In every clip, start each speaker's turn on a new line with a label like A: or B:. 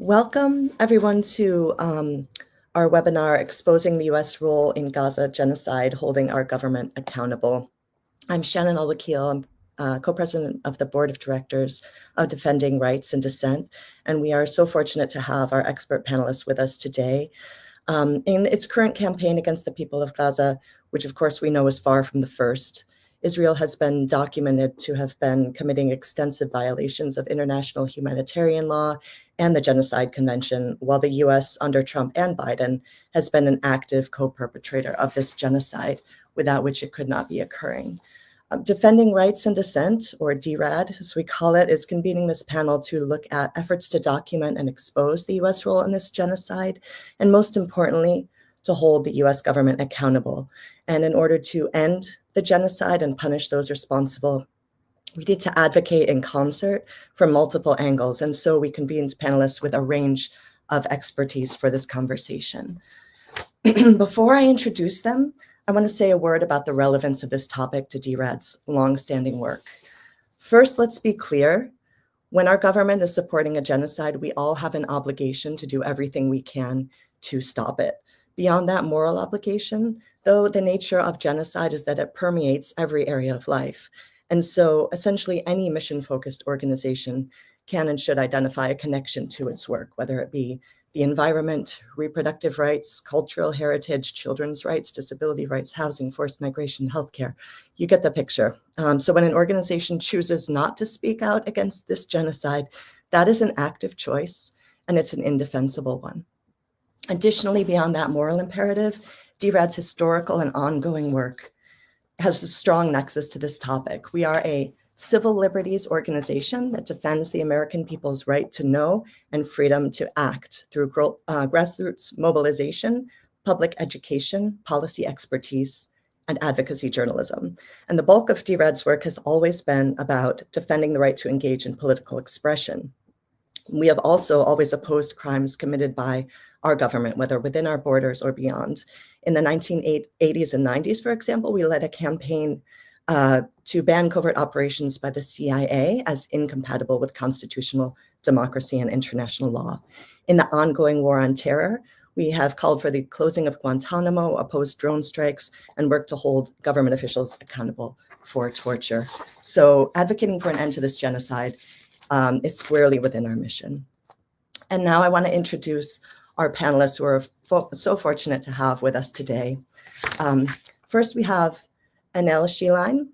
A: Welcome everyone to our webinar, Exposing the US Role in Gaza Genocide, Holding Our Government Accountable. I'm Shannon Al-Wakeel. I'm co-president of the Board of Directors of Defending Rights and Dissent, and we are so fortunate to have our expert panelists with us today. In its current campaign against the people of Gaza, which of course we know is far from the first, Israel has been documented to have been committing extensive violations of international humanitarian law and the Genocide Convention, while the US under Trump and Biden has been an active co-perpetrator of this genocide, without which it could not be occurring. Defending Rights and Dissent, or DRAD, as we call it, is convening this panel to look at efforts to document and expose the US role in this genocide, and most importantly, to hold the US government accountable. And in order to end the genocide and punish those responsible, we need to advocate in concert from multiple angles. And so we convened panelists with a range of expertise for this conversation. Before I introduce them, I want to say a word about the relevance of this topic to DRAD's longstanding work. First, let's be clear. When our government is supporting a genocide, we all have an obligation to do everything we can to stop it. Beyond that moral obligation, though, the nature of genocide is that it permeates every area of life. And so essentially any mission-focused organization can and should identify a connection to its work, whether it be the environment, reproductive rights, cultural heritage, children's rights, disability rights, housing, forced migration, healthcare. You get the picture. So when an organization chooses not to speak out against this genocide, that is an active choice, and it's an indefensible one. Additionally, beyond that moral imperative, DRAD's historical and ongoing work has a strong nexus to this topic. We are a civil liberties organization that defends the American people's right to know and freedom to act through grassroots mobilization, public education, policy expertise, and advocacy journalism. And the bulk of DRAD's work has always been about defending the right to engage in political expression. We have also always opposed crimes committed by our government, whether within our borders or beyond. In the 1980s and 90s, for example, we led a campaign to ban covert operations by the CIA as incompatible with constitutional democracy and international law. In the ongoing war on terror, we have called for the closing of Guantanamo, opposed drone strikes, and worked to hold government officials accountable for torture. So advocating for an end to this genocide is squarely within our mission. And now I want to introduce our panelists who are so fortunate to have with us today. First, we have Annelle Sheline.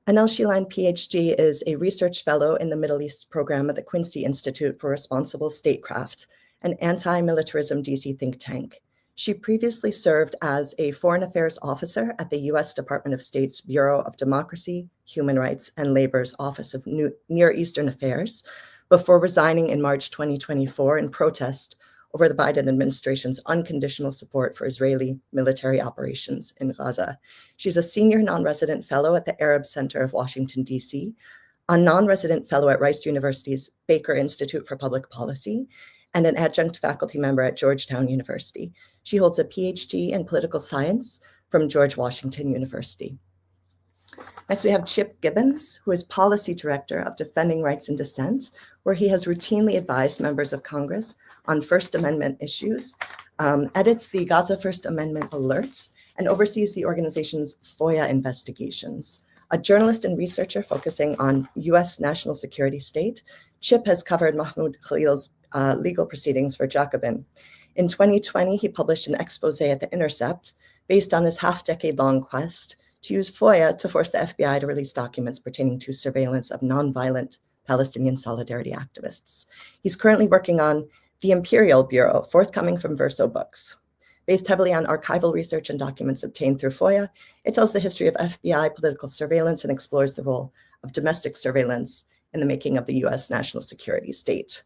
A: Annelle Sheline, PhD, is a research fellow in the Middle East program at the Quincy Institute for Responsible Statecraft, an anti-militarism DC think tank. She previously served as a foreign affairs officer at the US Department of State's Bureau of Democracy, Human Rights, and Labor's Office of Near Eastern Affairs before resigning in March 2024 in protest over the Biden administration's unconditional support for Israeli military operations in Gaza. She's a senior non-resident fellow at the Arab Center of Washington, D.C., a non-resident fellow at Rice University's Baker Institute for Public Policy, and an adjunct faculty member at Georgetown University. She holds a PhD in political science from George Washington University. Next, we have Chip Gibbons, who is policy director of Defending Rights and Dissent, where he has routinely advised members of Congress on First Amendment issues, edits the Gaza First Amendment alerts, and oversees the organization's FOIA investigations. A journalist and researcher focusing on US national security state, Chip has covered Mahmoud Khalil's legal proceedings for Jacobin. In 2020, he published an expose at The Intercept based on his half-decade-long quest to use FOIA to force the FBI to release documents pertaining to surveillance of nonviolent Palestinian solidarity activists. He's currently working on The Imperial Bureau, forthcoming from Verso Books. Based heavily on archival research and documents obtained through FOIA, it tells the history of FBI political surveillance and explores the role of domestic surveillance in the making of the US national security state.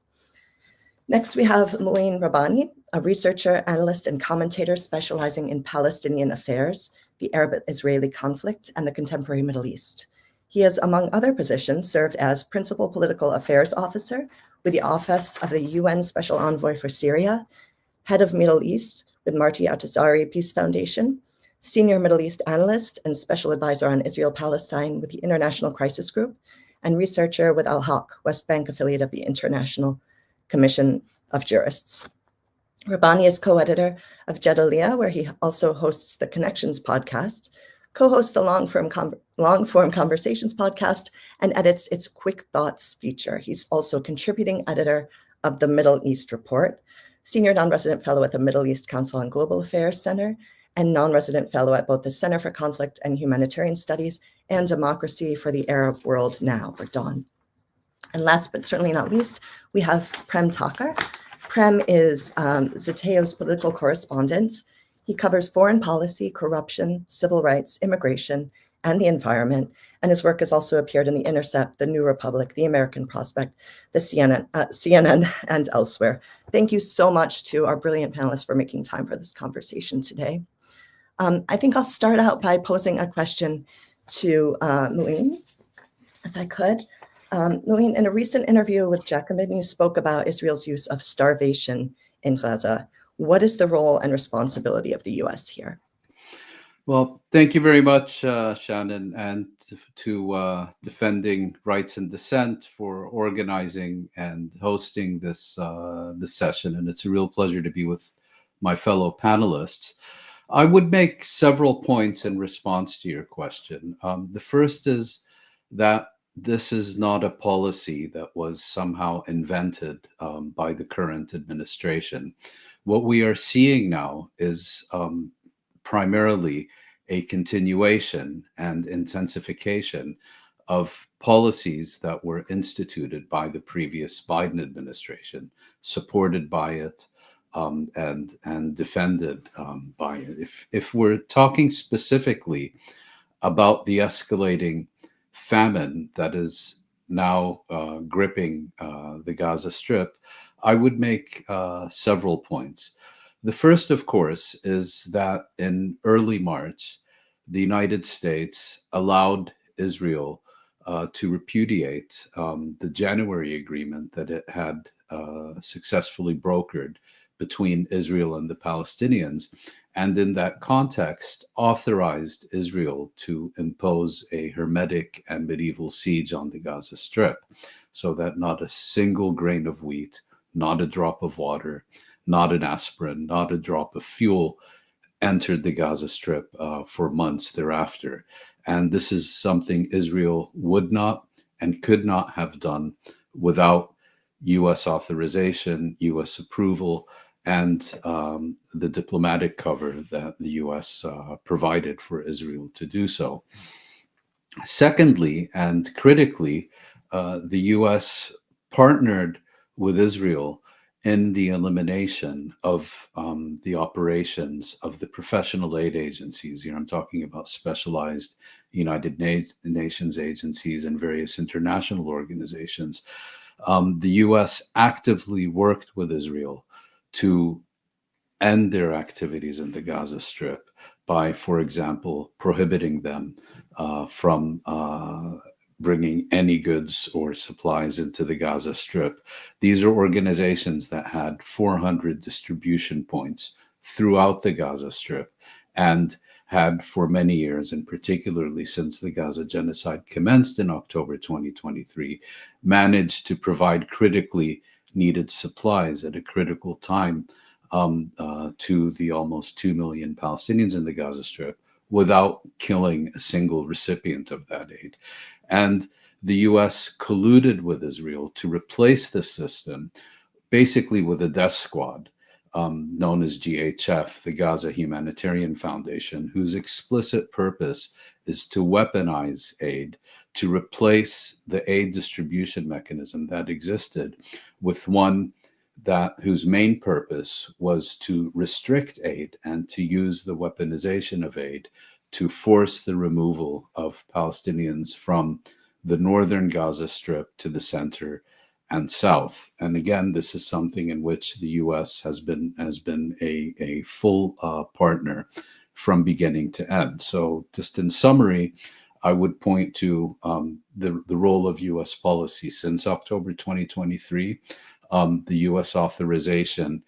A: Next, we have Mouin Rabbani, a researcher, analyst, and commentator specializing in Palestinian affairs, the Arab-Israeli conflict, and the contemporary Middle East. He has, among other positions, served as Principal Political Affairs Officer with the Office of the UN Special Envoy for Syria, Head of Middle East with Marty Atazari Peace Foundation, Senior Middle East Analyst and Special Advisor on Israel-Palestine with the International Crisis Group, and researcher with Al-Haq, West Bank affiliate of the International Commission of jurists. Rabbani is co-editor of Jadalia, where he also hosts the Connections podcast, co-hosts the Long-Form Conversations podcast, and edits its Quick Thoughts feature. He's also contributing editor of the Middle East Report, senior non-resident fellow at the Middle East Council on Global Affairs Center, and non-resident fellow at both the Center for Conflict and Humanitarian Studies and Democracy for the Arab World Now, or DAWN. And last but certainly not least, we have Prem Thakker. Prem is Zateo's political correspondent. He covers foreign policy, corruption, civil rights, immigration, and the environment. And his work has also appeared in The Intercept, The New Republic, The American Prospect, the CNN, and elsewhere. Thank you so much to our brilliant panelists for making time for this conversation today. I think I'll start out by posing a question to Mouin, if I could. Mouin, in a recent interview with Jacobin, you spoke about Israel's use of starvation in Gaza. What is the role and responsibility of the U.S. here?
B: Well, thank you very much, Shannon, and to Defending Rights and Dissent for organizing and hosting this session. And it's a real pleasure to be with my fellow panelists. I would make several points in response to your question. The first is that this is not a policy that was somehow invented by the current administration. What we are seeing now is primarily a continuation and intensification of policies that were instituted by the previous Biden administration, supported by it, and defended by it. If we're talking specifically about the escalating famine that is now gripping the Gaza Strip, I would make several points. The first, of course, is that in early March, the United States allowed Israel to repudiate the January agreement that it had successfully brokered between Israel and the Palestinians, and in that context authorized Israel to impose a hermetic and medieval siege on the Gaza Strip, so that not a single grain of wheat, not a drop of water, not an aspirin, not a drop of fuel entered the Gaza Strip for months thereafter. And this is something Israel would not and could not have done without U.S. authorization, U.S. approval, and the diplomatic cover that the U.S. provided for Israel to do so. Secondly, and critically, the U.S. partnered with Israel in the elimination of the operations of the professional aid agencies. Here I'm talking about specialized United Nations agencies and various international organizations. The U.S. actively worked with Israel to end their activities in the Gaza Strip by, for example, prohibiting them from bringing any goods or supplies into the Gaza Strip. These are organizations that had 400 distribution points throughout the Gaza Strip and had for many years, and particularly since the Gaza genocide commenced in October 2023, managed to provide critically needed supplies at a critical time to the almost 2 million Palestinians in the Gaza Strip without killing a single recipient of that aid. And the U.S. colluded with Israel to replace this system basically with a death squad known as GHF, the Gaza Humanitarian Foundation, whose explicit purpose is to weaponize aid, to replace the aid distribution mechanism that existed with one whose main purpose was to restrict aid and to use the weaponization of aid to force the removal of Palestinians from the northern Gaza Strip to the center and south. And again, this is something in which the U.S. has been a full partner from beginning to end. So just in summary, I would point to the role of U.S. policy since October 2023, the U.S. authorization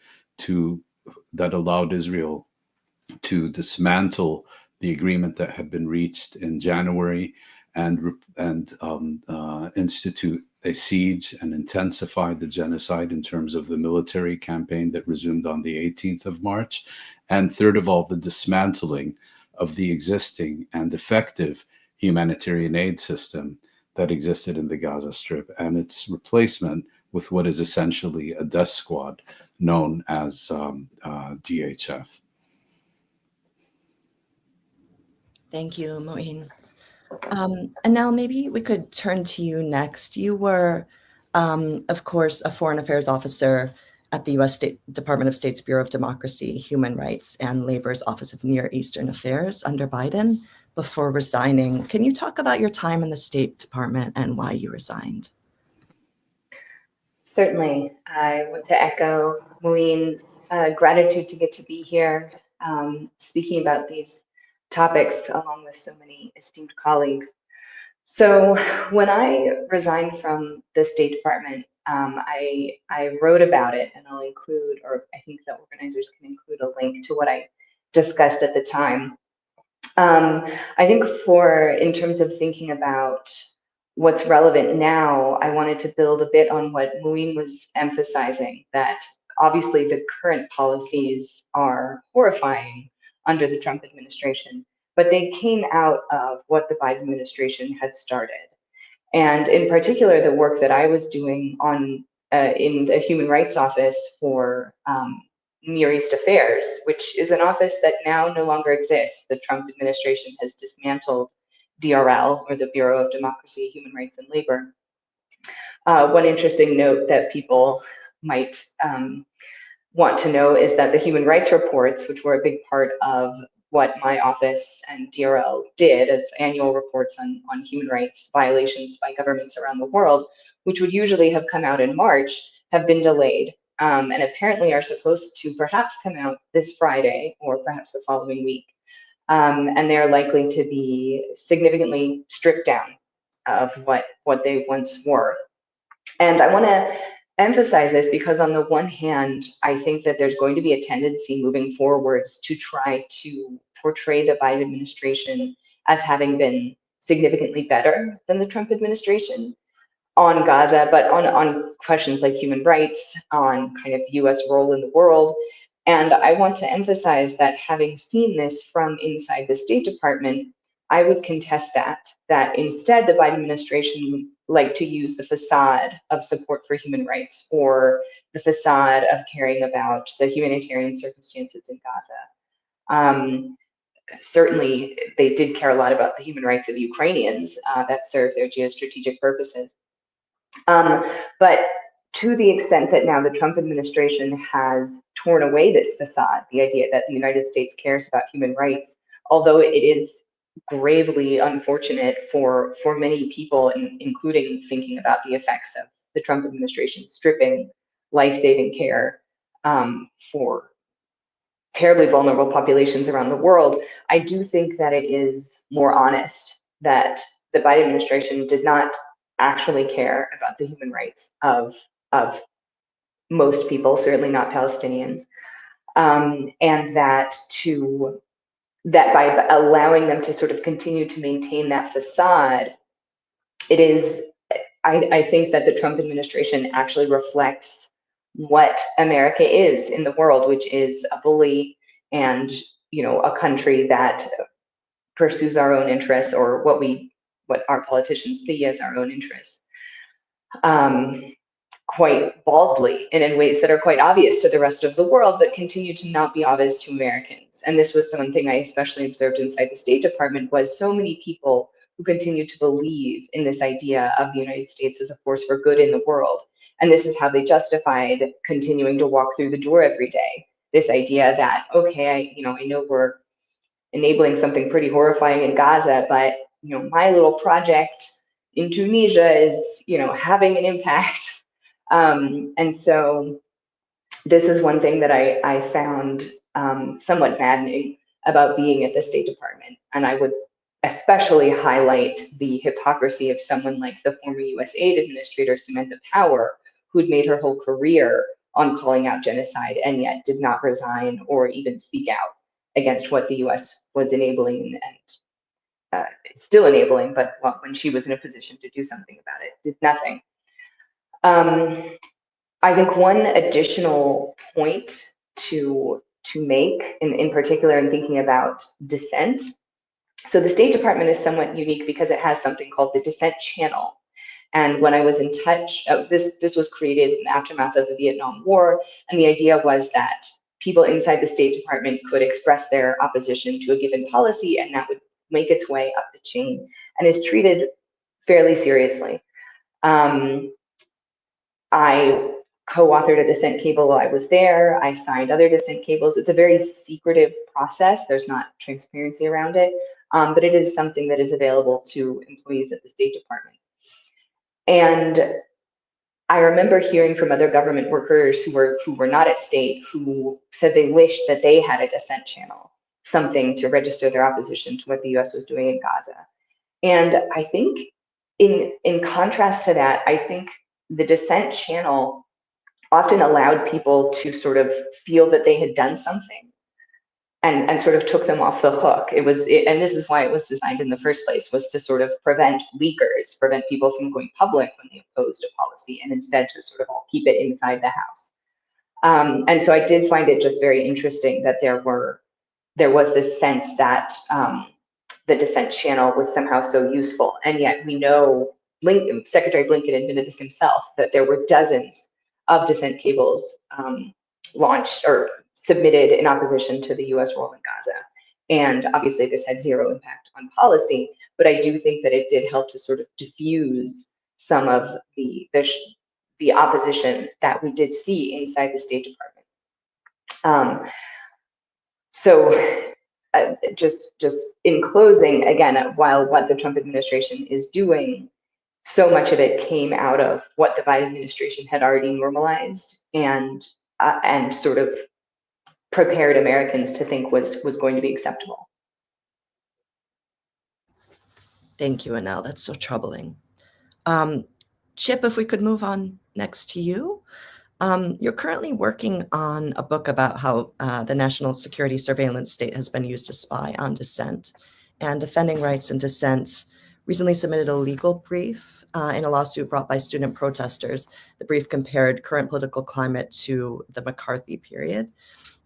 B: that allowed Israel to dismantle the agreement that had been reached in January and institute They siege and intensified the genocide in terms of the military campaign that resumed on the 18th of March. And third of all, the dismantling of the existing and effective humanitarian aid system that existed in the Gaza Strip and its replacement with what is essentially a death squad known as DHF.
A: Thank you, Mouin. Annelle, maybe we could turn to you next. You were, of course, a foreign affairs officer at the U.S. Department of State's Bureau of Democracy, Human Rights, and Labor's Office of Near Eastern Affairs under Biden before resigning. Can you talk about your time in the State Department and why you resigned?
C: Certainly. I want to echo Mouin's gratitude to get to be here speaking about these topics along with so many esteemed colleagues. So when I resigned from the State Department, I wrote about it, and I'll include, or I think the organizers can include a link to what I discussed at the time. I think in terms of thinking about what's relevant now, I wanted to build a bit on what Mouin was emphasizing, that obviously the current policies are horrifying under the Trump administration, but they came out of what the Biden administration had started. And in particular, the work that I was doing on in the Human Rights Office for Near East Affairs, which is an office that now no longer exists. The Trump administration has dismantled DRL, or the Bureau of Democracy, Human Rights, and Labor. One interesting note that people might want to know is that the human rights reports, which were a big part of what my office and DRL did, of annual reports on human rights violations by governments around the world, which would usually have come out in March, have been delayed. And apparently are supposed to perhaps come out this Friday or perhaps the following week. And they're likely to be significantly stripped down of what they once were. And I want to emphasize this because on the one hand, I think that there's going to be a tendency moving forwards to try to portray the Biden administration as having been significantly better than the Trump administration on Gaza, but on questions like human rights, on kind of US role in the world. And I want to emphasize that having seen this from inside the State Department, I would contest that instead the Biden administration liked to use the facade of support for human rights or the facade of caring about the humanitarian circumstances in Gaza. Certainly, they did care a lot about the human rights of Ukrainians that serve their geostrategic purposes. But to the extent that now the Trump administration has torn away this facade, the idea that the United States cares about human rights, although it is gravely unfortunate for many people, including thinking about the effects of the Trump administration stripping life-saving care for terribly vulnerable populations around the world, I do think that it is more honest that the Biden administration did not actually care about the human rights of most people, certainly not Palestinians, and that by allowing them to sort of continue to maintain that facade, it is, I think that the Trump administration actually reflects what America is in the world, which is a bully and a country that pursues our own interests, or what our politicians see as our own interests, quite baldly and in ways that are quite obvious to the rest of the world, but continue to not be obvious to Americans. And this was something I especially observed inside the State Department, was so many people who continue to believe in this idea of the United States as a force for good in the world. And this is how they justified continuing to walk through the door every day. This idea that, okay, I know we're enabling something pretty horrifying in Gaza, but my little project in Tunisia is having an impact. And so this is one thing that I found somewhat maddening about being at the State Department. And I would especially highlight the hypocrisy of someone like the former US aid administrator, Samantha Power, who'd made her whole career on calling out genocide and yet did not resign or even speak out against what the US was enabling and still enabling, but when she was in a position to do something about it, did nothing. I think one additional point to make, in particular in thinking about dissent. So the State Department is somewhat unique because it has something called the Dissent Channel. And when I was in touch, this was created in the aftermath of the Vietnam War, and the idea was that people inside the State Department could express their opposition to a given policy, and that would make its way up the chain and is treated fairly seriously. I co-authored a dissent cable while I was there. I signed other dissent cables. It's a very secretive process. There's not transparency around it, but it is something that is available to employees at the State Department. And I remember hearing from other government workers who were not at state, who said they wished that they had a dissent channel, something to register their opposition to what the US was doing in Gaza. And I think in contrast to that, I think the dissent channel often allowed people to sort of feel that they had done something and sort of took them off the hook. And this is why it was designed in the first place, was to sort of prevent leakers, prevent people from going public when they opposed a policy, and instead to sort of all keep it inside the house. And so I did find it just very interesting that there was this sense that the dissent channel was somehow so useful. And yet we know, Secretary Blinken admitted this himself, that there were dozens of dissent cables launched or submitted in opposition to the US role in Gaza. And obviously this had zero impact on policy, but I do think that it did help to sort of diffuse some of the opposition that we did see inside the State Department. Just in closing, again, while what the Trump administration is doing, so much of it came out of what the Biden administration had already normalized and sort of prepared Americans to think was going to be acceptable.
A: Thank you, Annelle. That's so troubling. Chip, if we could move on next to you. You're currently working on a book about how the national security surveillance state has been used to spy on dissent, and Defending Rights in Dissent recently submitted a legal brief in a lawsuit brought by student protesters. The brief compared current political climate to the McCarthy period.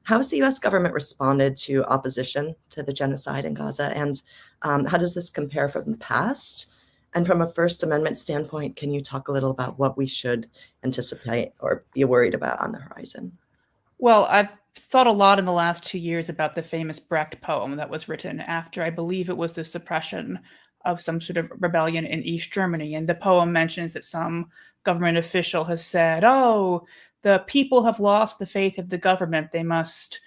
A: How has the US government responded to opposition to the genocide in Gaza? And how does this compare from the past? And from a First Amendment standpoint, can you talk a little about what we should anticipate or be worried about on the horizon?
D: Well, I've thought a lot in the last 2 years about the famous Brecht poem that was written after, I believe it was the suppression of some sort of rebellion in East Germany. And the poem mentions that some government official has said, oh, the people have lost the faith of the government. They must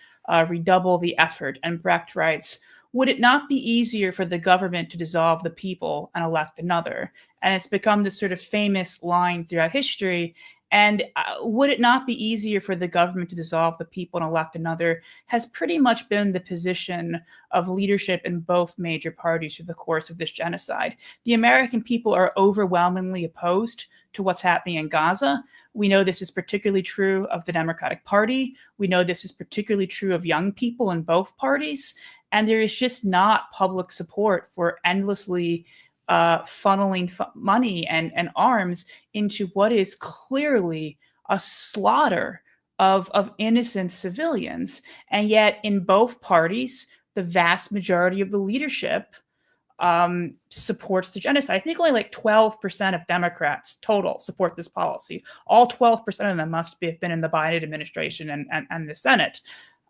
D: redouble the effort. And Brecht writes, would it not be easier for the government to dissolve the people and elect another? And it's become this sort of famous line throughout history. And would it not be easier for the government to dissolve the people and elect another has pretty much been the position of leadership in both major parties through the course of this genocide. The American people are overwhelmingly opposed to what's happening in Gaza. We know this is particularly true of the Democratic Party. We know this is particularly true of young people in both parties. And there is just not public support for endlessly funneling money and arms into what is clearly a slaughter of innocent civilians. And yet in both parties, the vast majority of the leadership supports the genocide. I think only like 12% of Democrats total support this policy. All 12% of them must have been in the Biden administration and the Senate,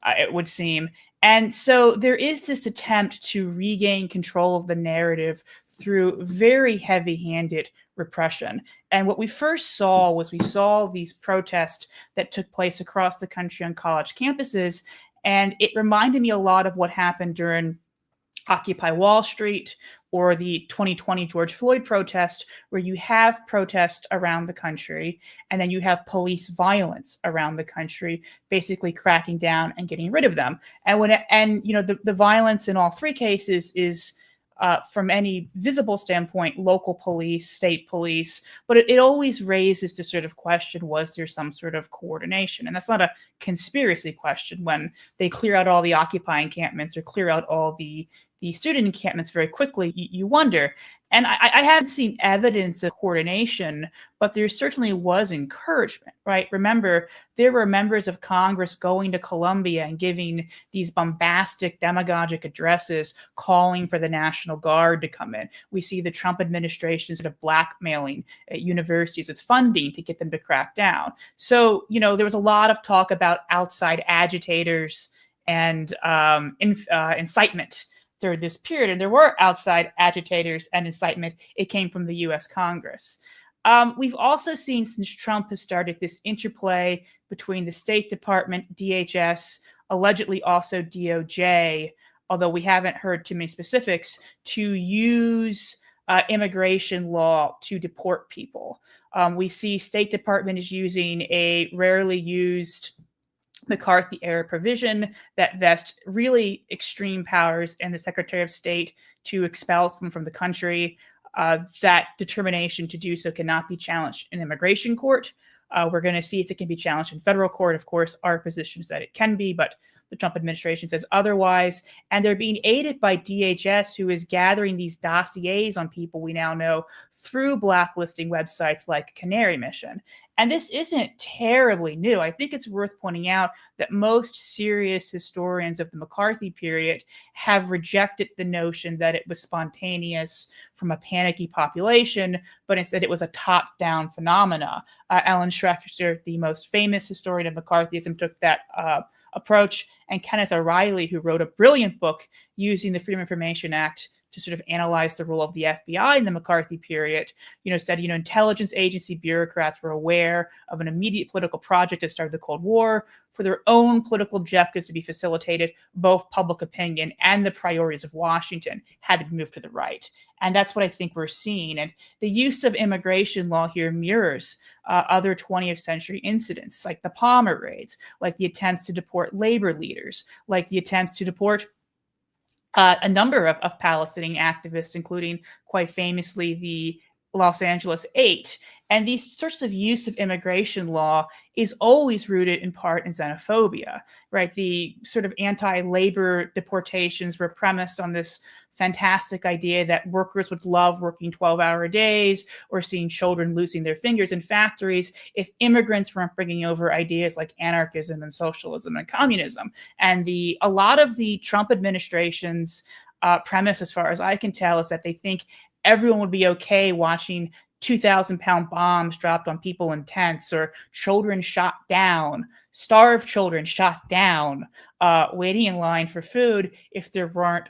D: it would seem. And so there is this attempt to regain control of the narrative through very heavy-handed repression. And what we first saw was we saw these protests that took place across the country on college campuses. And it reminded me a lot of what happened during Occupy Wall Street or the 2020 George Floyd protest, where you have protests around the country and then you have police violence around the country, basically cracking down and getting rid of them. And the violence in all three cases is from any visible standpoint, local police, state police, but it always raises the sort of question, was there some sort of coordination? And that's not a conspiracy question. When they clear out all the Occupy encampments or clear out all the student encampments very quickly, you wonder. And I haven't seen evidence of coordination, but there certainly was encouragement, right? Remember, there were members of Congress going to Colombia and giving these bombastic, demagogic addresses calling for the National Guard to come in. We see the Trump administration sort of blackmailing at universities with funding to get them to crack down. So, there was a lot of talk about outside agitators and incitement through this period. And there were outside agitators and incitement. It came from the US Congress. We've also seen, since Trump has started, this interplay between the State Department, DHS, allegedly also DOJ, although we haven't heard too many specifics, to use immigration law to deport people. We see State Department is using a rarely used McCarthy-era provision that vests really extreme powers in the Secretary of State to expel someone from the country. That determination to do so cannot be challenged in immigration court. We're going to see if it can be challenged in federal court. Of course, our position is that it can be, but the Trump administration says otherwise. And they're being aided by DHS, who is gathering these dossiers on people we now know through blacklisting websites like Canary Mission. And this isn't terribly new. I think it's worth pointing out that most serious historians of the McCarthy period have rejected the notion that it was spontaneous from a panicky population, but instead it was a top-down phenomena. Alan Schrechter, the most famous historian of McCarthyism, took that approach, and Kenneth O'Reilly, who wrote a brilliant book using the Freedom of Information Act to sort of analyze the role of the FBI in the McCarthy period, said, intelligence agency bureaucrats were aware of an immediate political project that started the Cold War for their own political objectives to be facilitated. Both public opinion and the priorities of Washington had to be moved to the right. And that's what I think we're seeing. And the use of immigration law here mirrors other 20th century incidents, like the Palmer raids, like the attempts to deport labor leaders, like the attempts to deport a number of Palestinian activists, including, quite famously, the Los Angeles Eight. And these sorts of use of immigration law is always rooted in part in xenophobia, right? The sort of anti-labor deportations were premised on this fantastic idea that workers would love working 12-hour days or seeing children losing their fingers in factories if immigrants weren't bringing over ideas like anarchism and socialism and communism. And a lot of the Trump administration's premise, as far as I can tell, is that they think everyone would be okay watching 2,000-pound bombs dropped on people in tents, or children shot down, starved children shot down, waiting in line for food if there weren't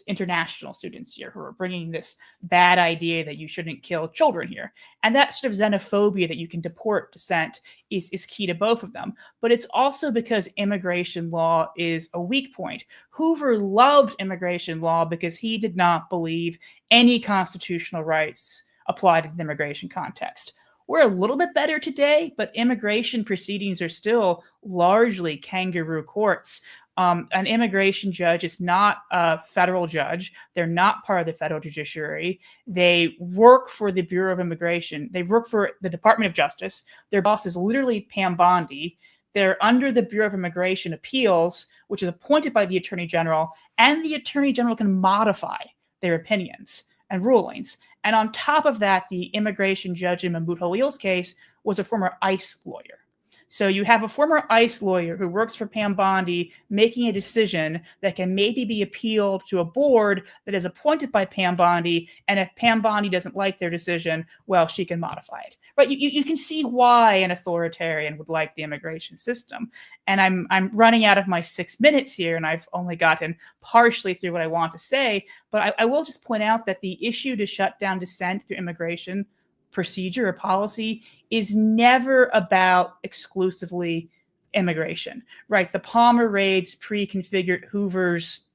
D: international students here who are bringing this bad idea that you shouldn't kill children here. And that sort of xenophobia that you can deport dissent is key to both of them. But it's also because immigration law is a weak point. Hoover loved immigration law because he did not believe any constitutional rights applied in the immigration context. We're a little bit better today, but immigration proceedings are still largely kangaroo courts. An immigration judge is not a federal judge. They're not part of the federal judiciary. They work for the Bureau of Immigration. They work for the Department of Justice. Their boss is literally Pam Bondi. They're under the Bureau of Immigration Appeals, which is appointed by the Attorney General, and the Attorney General can modify their opinions and rulings. And on top of that, the immigration judge in Mahmoud Khalil's case was a former ICE lawyer. So you have a former ICE lawyer who works for Pam Bondi making a decision that can maybe be appealed to a board that is appointed by Pam Bondi. And if Pam Bondi doesn't like their decision, well, she can modify it. Right? You can see why an authoritarian would like the immigration system. And I'm running out of my 6 minutes here, and I've only gotten partially through what I want to say. But I will just point out that the issue to shut down dissent through immigration procedure or policy is never about exclusively immigration, right? The Palmer raids pre-configured Hoover's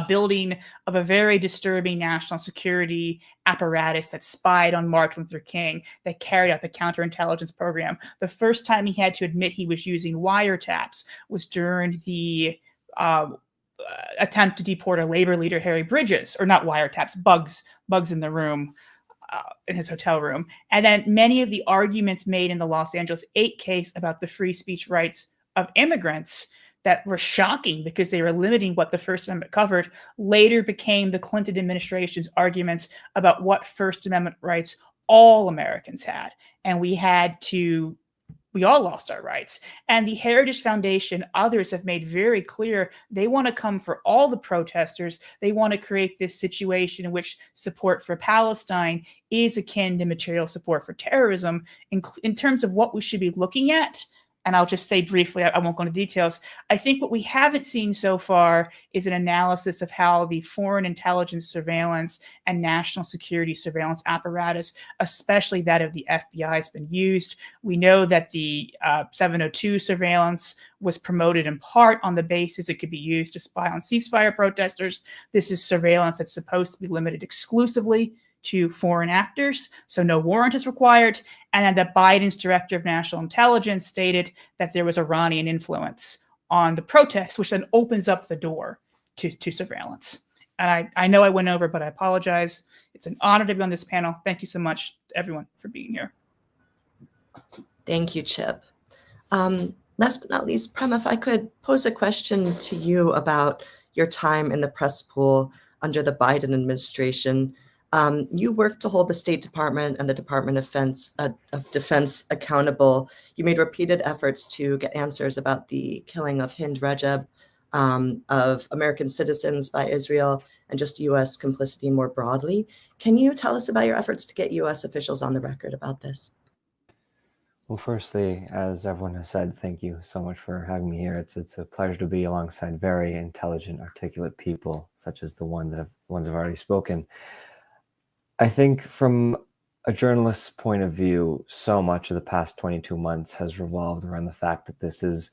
D: building of a very disturbing national security apparatus that spied on Martin Luther King, that carried out the counterintelligence program. The first time he had to admit he was using wiretaps was during the attempt to deport a labor leader, Harry Bridges, or not wiretaps, bugs in the room, in his hotel room. And then many of the arguments made in the Los Angeles 8 case about the free speech rights of immigrants that were shocking because they were limiting what the First Amendment covered later became the Clinton administration's arguments about what First Amendment rights all Americans had. And we all lost our rights. And the Heritage Foundation, others have made very clear they want to come for all the protesters. They want to create this situation in which support for Palestine is akin to material support for terrorism in terms of what we should be looking at. And I'll just say briefly, I won't go into details. I think what we haven't seen so far is an analysis of how the foreign intelligence surveillance and national security surveillance apparatus, especially that of the FBI, has been used. We know that the 702 surveillance was promoted in part on the basis it could be used to spy on ceasefire protesters. This is surveillance that's supposed to be limited exclusively to foreign actors, so no warrant is required. And that Biden's director of national intelligence stated that there was Iranian influence on the protests, which then opens up the door to surveillance. And I know I went over, but I apologize. It's an honor to be on this panel. Thank you so much, everyone, for being here.
A: Thank you, Chip. Last but not least, Prem, if I could pose a question to you about your time in the press pool under the Biden administration. You worked to hold the State Department and the Department of Defense accountable. You made repeated efforts to get answers about the killing of Hind Rajab, of American citizens by Israel, and just U.S. complicity more broadly. Can you tell us about your efforts to get U.S. officials on the record about this?
E: Well, firstly, as everyone has said, thank you so much for having me here. It's a pleasure to be alongside very intelligent, articulate people, such as the ones have already spoken. I think from a journalist's point of view, so much of the past 22 months has revolved around the fact that this is,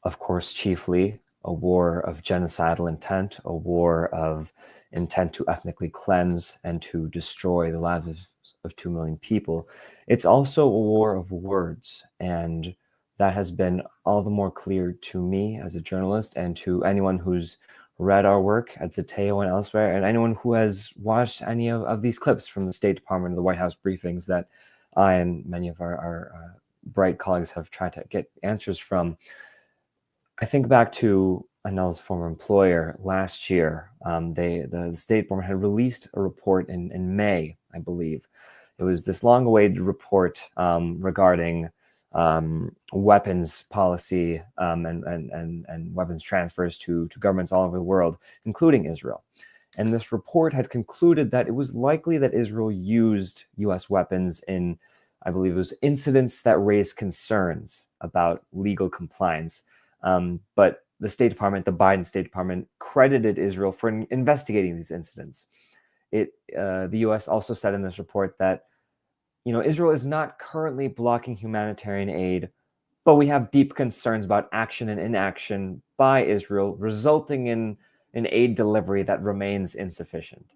E: of course, chiefly a war of genocidal intent, a war of intent to ethnically cleanse and to destroy the lives of 2 million people. It's also a war of words, and that has been all the more clear to me as a journalist and to anyone who's read our work at Zateo and elsewhere, and anyone who has watched any of these clips from the State Department or the White House briefings that I and many of our bright colleagues have tried to get answers from. I think back to Annelle's former employer last year. The State Department had released a report in May, I believe. It was this long-awaited report regarding weapons policy and weapons transfers to governments all over the world, including Israel. And this report had concluded that it was likely that Israel used U.S. weapons in, I believe it was incidents that raised concerns about legal compliance. But the State Department, the Biden State Department, credited Israel for investigating these incidents. The U.S. also said in this report that Israel is not currently blocking humanitarian aid, but we have deep concerns about action and inaction by Israel, resulting in an aid delivery that remains insufficient.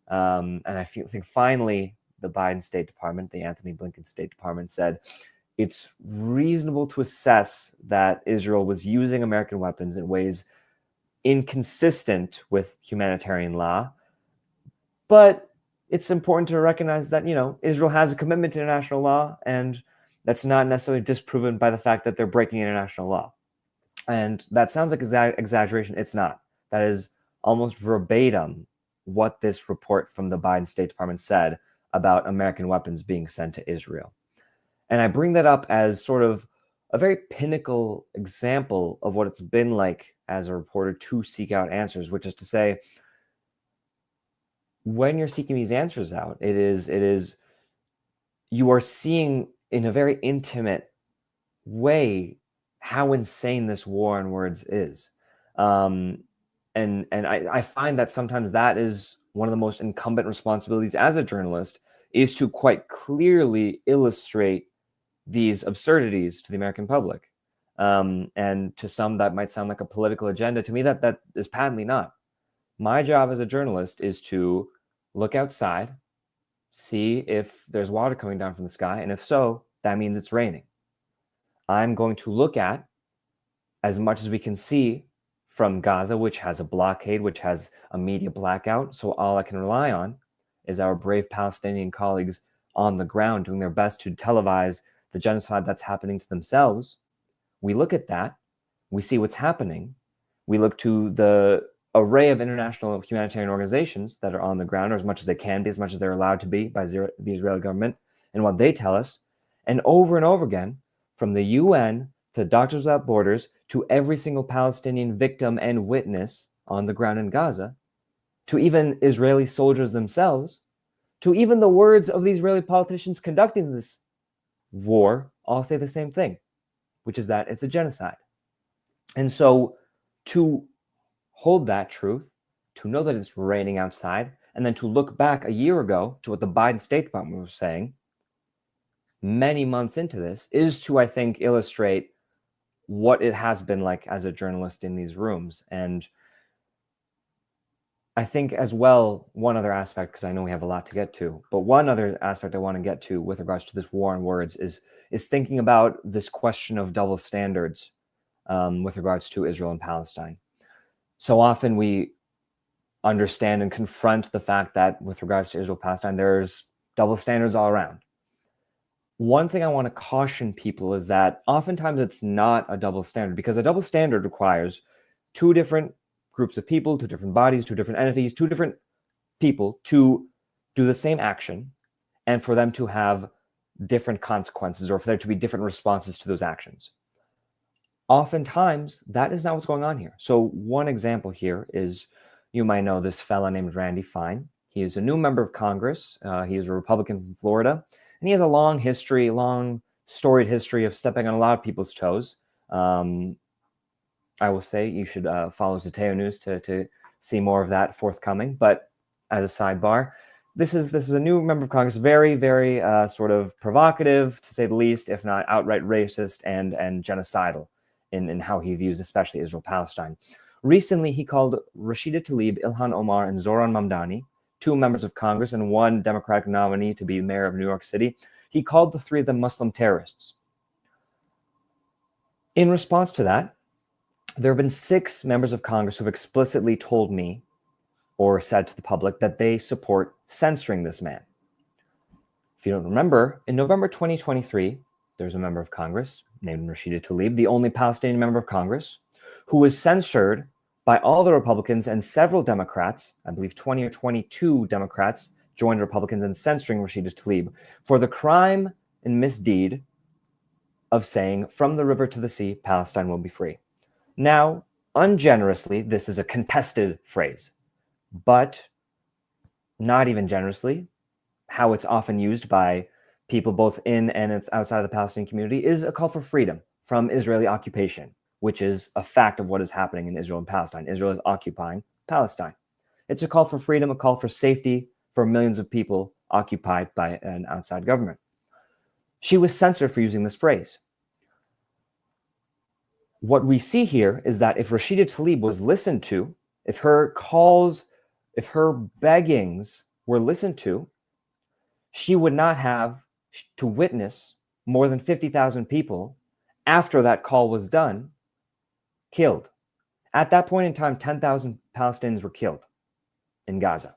E: And I think finally, the Biden State Department, the Anthony Blinken State Department, said it's reasonable to assess that Israel was using American weapons in ways inconsistent with humanitarian law, but it's important to recognize that, Israel has a commitment to international law, and that's not necessarily disproven by the fact that they're breaking international law. And that sounds like exaggeration. It's not. That is almost verbatim what this report from the Biden State Department said about American weapons being sent to Israel. And I bring that up as sort of a very pinnacle example of what it's been like as a reporter to seek out answers, which is to say, when you're seeking these answers out, it is you are seeing in a very intimate way how insane this war on words is. And I find that sometimes that is one of the most incumbent responsibilities as a journalist, is to quite clearly illustrate these absurdities to the American public. And to some, that might sound like a political agenda. To me, that is patently not. My job as a journalist is to look outside, see if there's water coming down from the sky, and if so, that means it's raining. I'm going to look at as much as we can see from Gaza, which has a blockade, which has a media blackout. So all I can rely on is our brave Palestinian colleagues on the ground doing their best to televise the genocide that's happening to themselves. We look at that, we see what's happening. We look to the array of international humanitarian organizations that are on the ground, or as much as they can be, as much as they're allowed to be by the Israeli government, and what they tell us. And over again, from the UN to Doctors Without Borders to every single Palestinian victim and witness on the ground in Gaza, to even Israeli soldiers themselves, to even the words of the Israeli politicians conducting this war, all say the same thing, which is that it's a genocide. And so to hold that truth, to know that it's raining outside, and then to look back a year ago to what the Biden State Department was saying many months into this, is to, I think, illustrate what it has been like as a journalist in these rooms. And I think as well, one other aspect, because I know we have a lot to get to, but one other aspect I want to get to with regards to this war on words is thinking about this question of double standards with regards to Israel and Palestine. So often we understand and confront the fact that with regards to Israel-Palestine, there's double standards all around. One thing I want to caution people is that oftentimes it's not a double standard, because a double standard requires two different groups of people, two different bodies, two different entities, two different people to do the same action, and for them to have different consequences, or for there to be different responses to those actions. Oftentimes, that is not what's going on here. So one example here is, you might know this fella named Randy Fine. He is a new member of Congress. He is a Republican from Florida, and he has a long history, long storied history of stepping on a lot of people's toes. I will say you should follow Zateo News to see more of that forthcoming. But as a sidebar, this is a new member of Congress, very, very sort of provocative, to say the least, if not outright racist and genocidal in how he views especially Israel-Palestine. Recently, he called Rashida Tlaib, Ilhan Omar, and Zoran Mamdani, two members of Congress and one Democratic nominee to be mayor of New York City. He called the three of them Muslim terrorists. In response to that, there have been 6 members of Congress who have explicitly told me or said to the public that they support censoring this man. If you don't remember, in November 2023, there's a member of Congress named Rashida Tlaib, the only Palestinian member of Congress, who was censored by all the Republicans and several Democrats. I believe 20 or 22 Democrats joined Republicans in censoring Rashida Tlaib for the crime and misdeed of saying, "From the river to the sea, Palestine will be free." Now, ungenerously, this is a contested phrase, but not even generously, how it's often used by people both in and it's outside of the Palestinian community is a call for freedom from Israeli occupation, which is a fact of what is happening in Israel and Palestine. Israel is occupying Palestine. It's a call for freedom, a call for safety for millions of people occupied by an outside government. She was censored for using this phrase. What we see here is that if Rashida Tlaib was listened to, if her calls, if her beggings were listened to, she would not have to witness more than 50,000 people after that call was done, killed. At that point in time, 10,000 Palestinians were killed in Gaza.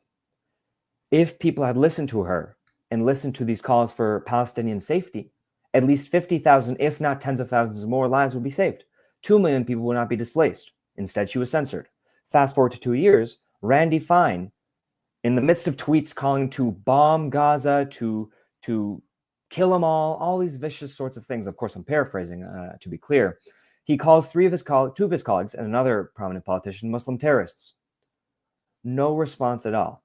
E: If people had listened to her and listened to these calls for Palestinian safety, at least 50,000, if not tens of thousands more lives would be saved. 2 million people would not be displaced. Instead, she was censored. Fast forward to 2 years, Randy Fine, in the midst of tweets calling to bomb Gaza, to kill them all these vicious sorts of things. Of course, I'm paraphrasing, to be clear. He calls two of his colleagues and another prominent politician Muslim terrorists. No response at all.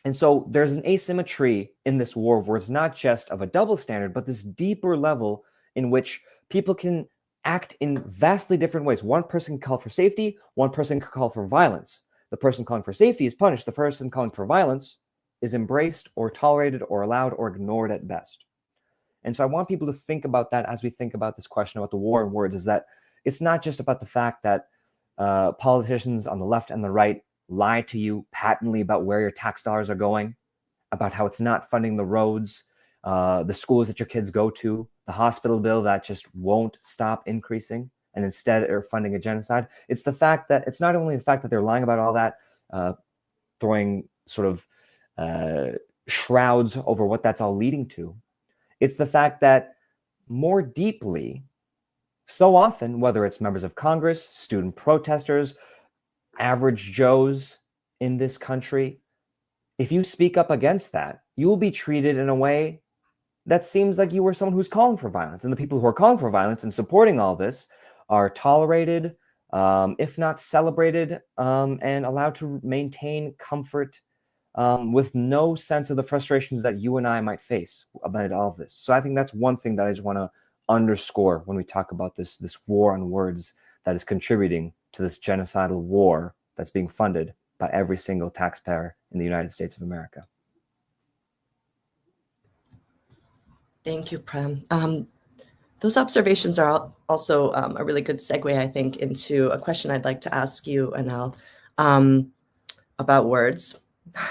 E: And so there's an asymmetry in this war where it's not just of a double standard, but this deeper level in which people can act in vastly different ways. One person can call for safety, one person can call for violence. The person calling for safety is punished. The person calling for violence is embraced or tolerated or allowed or ignored at best. And so I want people to think about that as we think about this question about the war on words, is that it's not just about the fact that politicians on the left and the right lie to you patently about where your tax dollars are going, about how it's not funding the roads, the schools that your kids go to, the hospital bill that just won't stop increasing and instead are funding a genocide. It's the fact that it's not only the fact that they're lying about all that, throwing sort of shrouds over what that's all leading to. It's the fact that more deeply, So often, whether it's members of Congress, student protesters, average Joes in this country, if you speak up against that, you will be treated in a way that seems like you were someone who's calling for violence. And the people who are calling for violence and supporting all this are tolerated, if not celebrated, and allowed to maintain comfort with no sense of the frustrations that you and I might face about all of this. So I think that's one thing that I just want to underscore when we talk about this war on words that is contributing to this genocidal war that's being funded by every single taxpayer in the United States of America.
A: Thank you, Prem. Those observations are also a really good segue, I think, into a question I'd like to ask you, Annelle, about words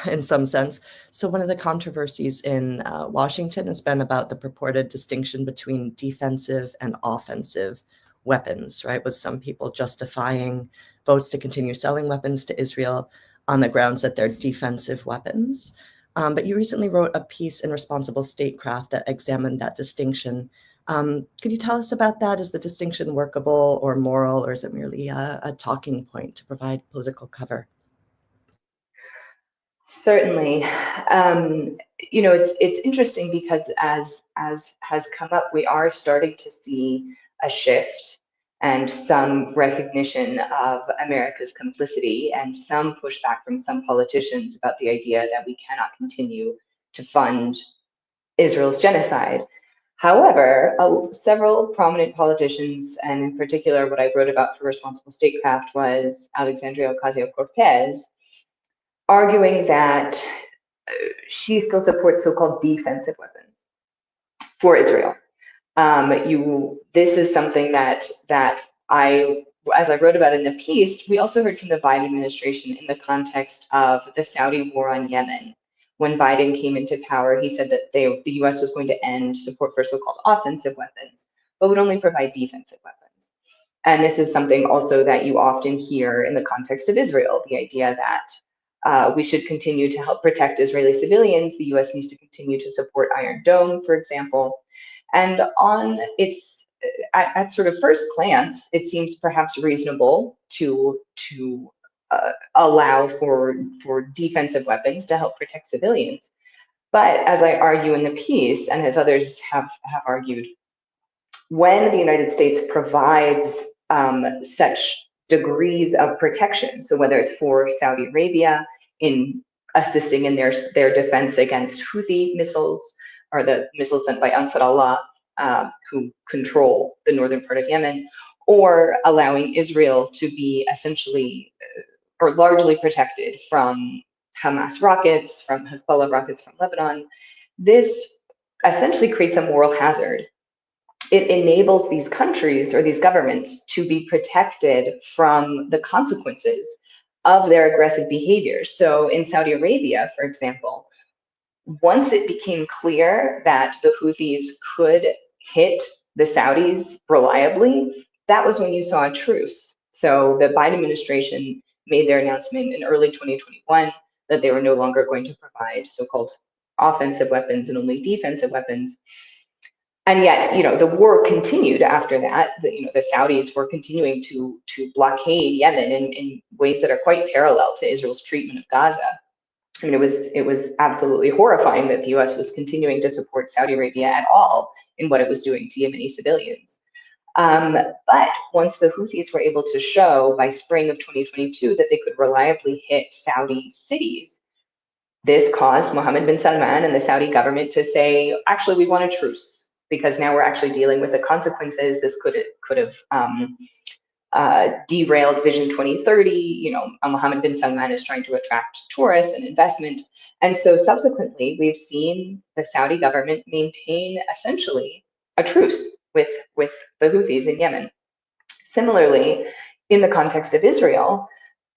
A: in some sense. So one of the controversies in Washington has been about the purported distinction between defensive and offensive weapons, right? With some people justifying votes to continue selling weapons to Israel on the grounds that they're defensive weapons. But you recently wrote a piece in Responsible Statecraft that examined that distinction. Could you tell us about that? Is the distinction workable or moral, or is it merely a talking point to provide political cover?
C: Certainly. It's interesting because as has come up, we are starting to see a shift and some recognition of America's complicity and some pushback from some politicians about the idea that we cannot continue to fund Israel's genocide. However, several prominent politicians, and in particular what I wrote about for Responsible Statecraft was Alexandria Ocasio-Cortez, arguing that she still supports so-called defensive weapons for Israel. This is something that as I wrote about in the piece, we also heard from the Biden administration in the context of the Saudi war on Yemen. When Biden came into power, he said that the U.S. was going to end support for so-called offensive weapons, but would only provide defensive weapons. And this is something also that you often hear in the context of Israel, the idea that we should continue to help protect Israeli civilians. The U.S. needs to continue to support Iron Dome, for example. And at sort of first glance, it seems perhaps reasonable to allow for defensive weapons to help protect civilians. But as I argue in the piece, and as others have argued, when the United States provides such degrees of protection, so whether it's for Saudi Arabia in assisting in their defense against Houthi missiles, or the missiles sent by Ansar Allah, who control the northern part of Yemen, or allowing Israel to be essentially or largely protected from Hamas rockets, from Hezbollah rockets from Lebanon, this essentially creates a moral hazard. It enables these countries or these governments to be protected from the consequences of their aggressive behavior. So in Saudi Arabia, for example, once it became clear that the Houthis could hit the Saudis reliably, that was when you saw a truce. So the Biden administration made their announcement in early 2021 that they were no longer going to provide so-called offensive weapons and only defensive weapons. And yet, the war continued after that. The Saudis were continuing to blockade Yemen in ways that are quite parallel to Israel's treatment of Gaza. I mean, it was absolutely horrifying that the U.S. was continuing to support Saudi Arabia at all in what it was doing to Yemeni civilians. But once the Houthis were able to show by spring of 2022 that they could reliably hit Saudi cities, this caused Mohammed bin Salman and the Saudi government to say, actually, we want a truce, because now we're actually dealing with the consequences. This could have derailed Vision 2030. Mohammed bin Salman is trying to attract tourists and investment. And so subsequently, we've seen the Saudi government maintain essentially a truce with the Houthis in Yemen. Similarly, in the context of Israel,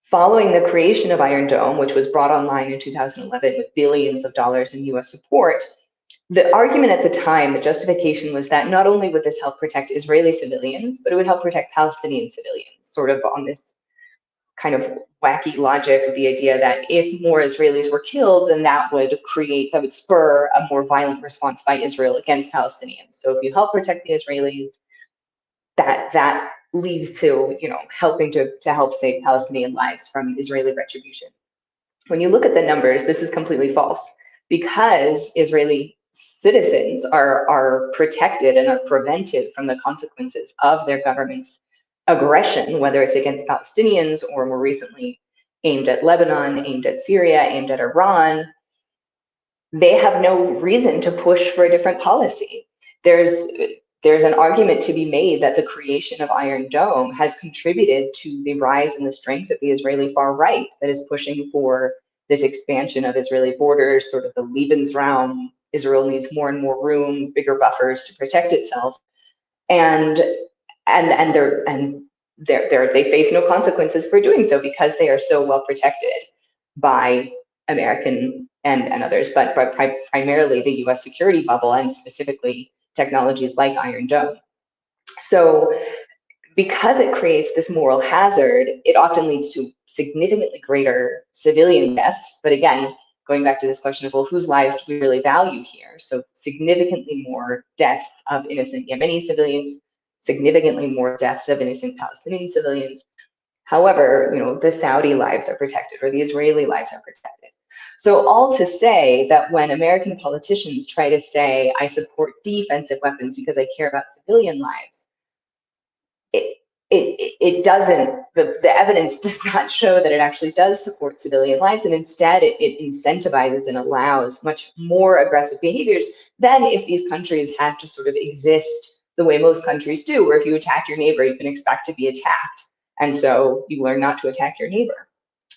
C: following the creation of Iron Dome, which was brought online in 2011 with billions of dollars in US support, the argument at the time, the justification was that not only would this help protect Israeli civilians, but it would help protect Palestinian civilians, sort of on this kind of wacky logic of the idea that if more Israelis were killed, then that would spur a more violent response by Israel against Palestinians. So if you help protect the Israelis, that leads to, helping to help save Palestinian lives from Israeli retribution. When you look at the numbers, this is completely false, because Israeli citizens are protected and are prevented from the consequences of their government's aggression, whether it's against Palestinians or more recently aimed at Lebanon, aimed at Syria, aimed at Iran. They have no reason to push for a different policy. There's an argument to be made that the creation of Iron Dome has contributed to the rise in the strength of the Israeli far right that is pushing for this expansion of Israeli borders, sort of the Lebensraum. Israel needs more and more room, bigger buffers to protect itself, and they face no consequences for doing so because they are so well protected by American and others, but primarily the US security bubble, and specifically technologies like Iron Dome. So because it creates this moral hazard, it often leads to significantly greater civilian deaths. But again, going back to this question of, well, whose lives do we really value here? So significantly more deaths of innocent Yemeni civilians, significantly more deaths of innocent Palestinian civilians. However, the Saudi lives are protected, or the Israeli lives are protected. So all to say that when American politicians try to say, I support defensive weapons because I care about civilian lives, it doesn't, the evidence does not show that it actually does support civilian lives, and instead it incentivizes and allows much more aggressive behaviors than if these countries had to sort of exist the way most countries do, where if you attack your neighbor, you can expect to be attacked. And so you learn not to attack your neighbor.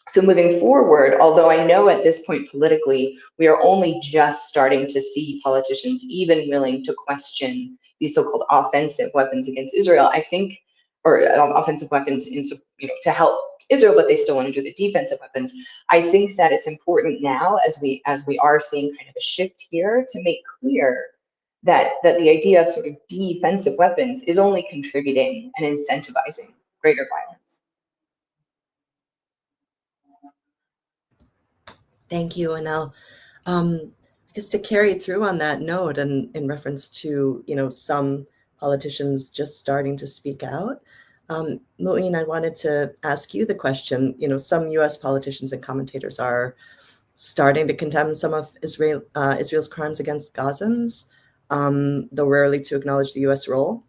C: So moving forward, although I know at this point politically, we are only just starting to see politicians even willing to question these so-called offensive weapons against Israel, I think, or offensive weapons to help Israel, but they still want to do the defensive weapons. I think that it's important now, as we are seeing kind of a shift here, to make clear that the idea of sort of defensive weapons is only contributing and incentivizing greater violence.
A: Thank you, Annelle. I guess to carry through on that note, and in reference to some politicians just starting to speak out, Mouin, I wanted to ask you the question. Some U.S. politicians and commentators are starting to condemn some of Israel's crimes against Gazans, though rarely to acknowledge the U.S. role.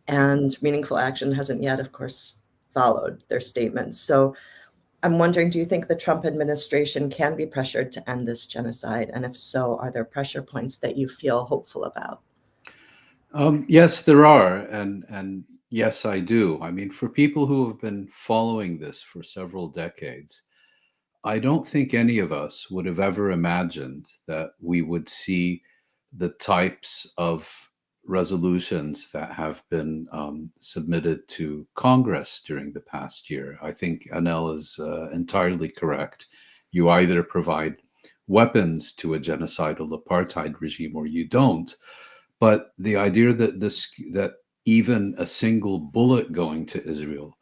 A: And meaningful action hasn't yet, of course, followed their statements. So I'm wondering, do you think the Trump administration can be pressured to end this genocide? And if so, are there pressure points that you feel hopeful about?
B: Yes, there are. And yes, I do. I mean, for people who have been following this for several decades, I don't think any of us would have ever imagined that we would see the types of resolutions that have been submitted to Congress during the past year. I think Annelle is entirely correct. You either provide weapons to a genocidal apartheid regime or you don't. But the idea that even a single bullet going to Israel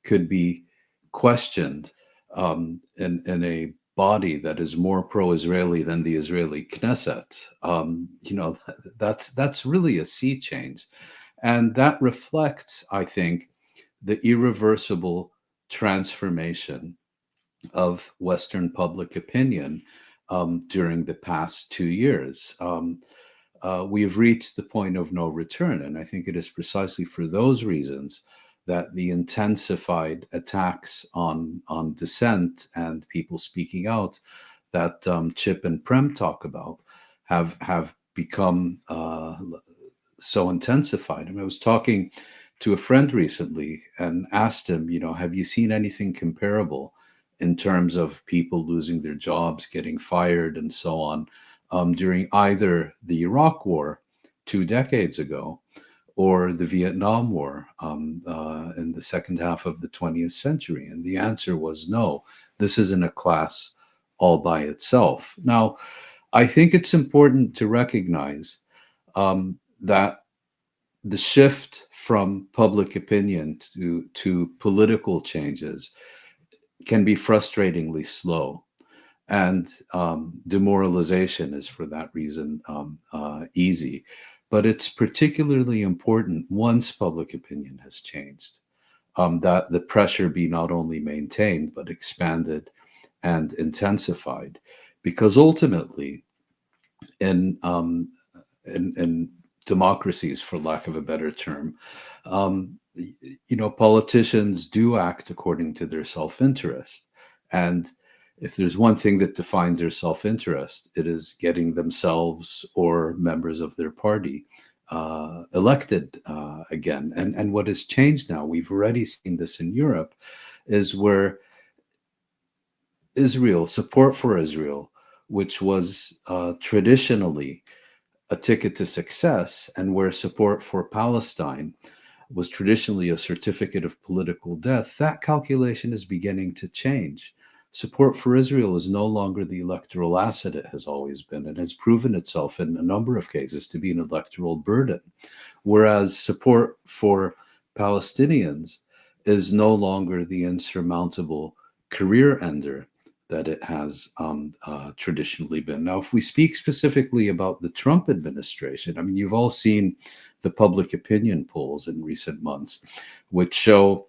B: could be questioned in a body that is more pro-Israeli than the Israeli Knesset, that's really a sea change. And that reflects, I think, the irreversible transformation of Western public opinion during the past 2 years. We have reached the point of no return. And I think it is precisely for those reasons that the intensified attacks on dissent and people speaking out that Chip and Prem talk about have become so intensified. I mean, I was talking to a friend recently and asked him, have you seen anything comparable in terms of people losing their jobs, getting fired, and so on, during either the Iraq War 2 decades ago or the Vietnam War in the second half of the 20th century? And the answer was no, this isn't a class all by itself. Now, I think it's important to recognize that the shift from public opinion to political changes can be frustratingly slow. And demoralization is, for that reason, easy. but it's particularly important once public opinion has changed, that the pressure be not only maintained, but expanded and intensified. Because ultimately, in democracies, for lack of a better term, politicians do act according to their self-interest. And if there's one thing that defines their self-interest, it is getting themselves or members of their party elected again. And what has changed now, we've already seen this in Europe, is where support for Israel, which was traditionally a ticket to success, and where support for Palestine was traditionally a certificate of political death, that calculation is beginning to change. Support for Israel is no longer the electoral asset it has always been, and has proven itself in a number of cases to be an electoral burden. Whereas support for Palestinians is no longer the insurmountable career ender that it has traditionally been. Now, if we speak specifically about the Trump administration, I mean, you've all seen the public opinion polls in recent months, which show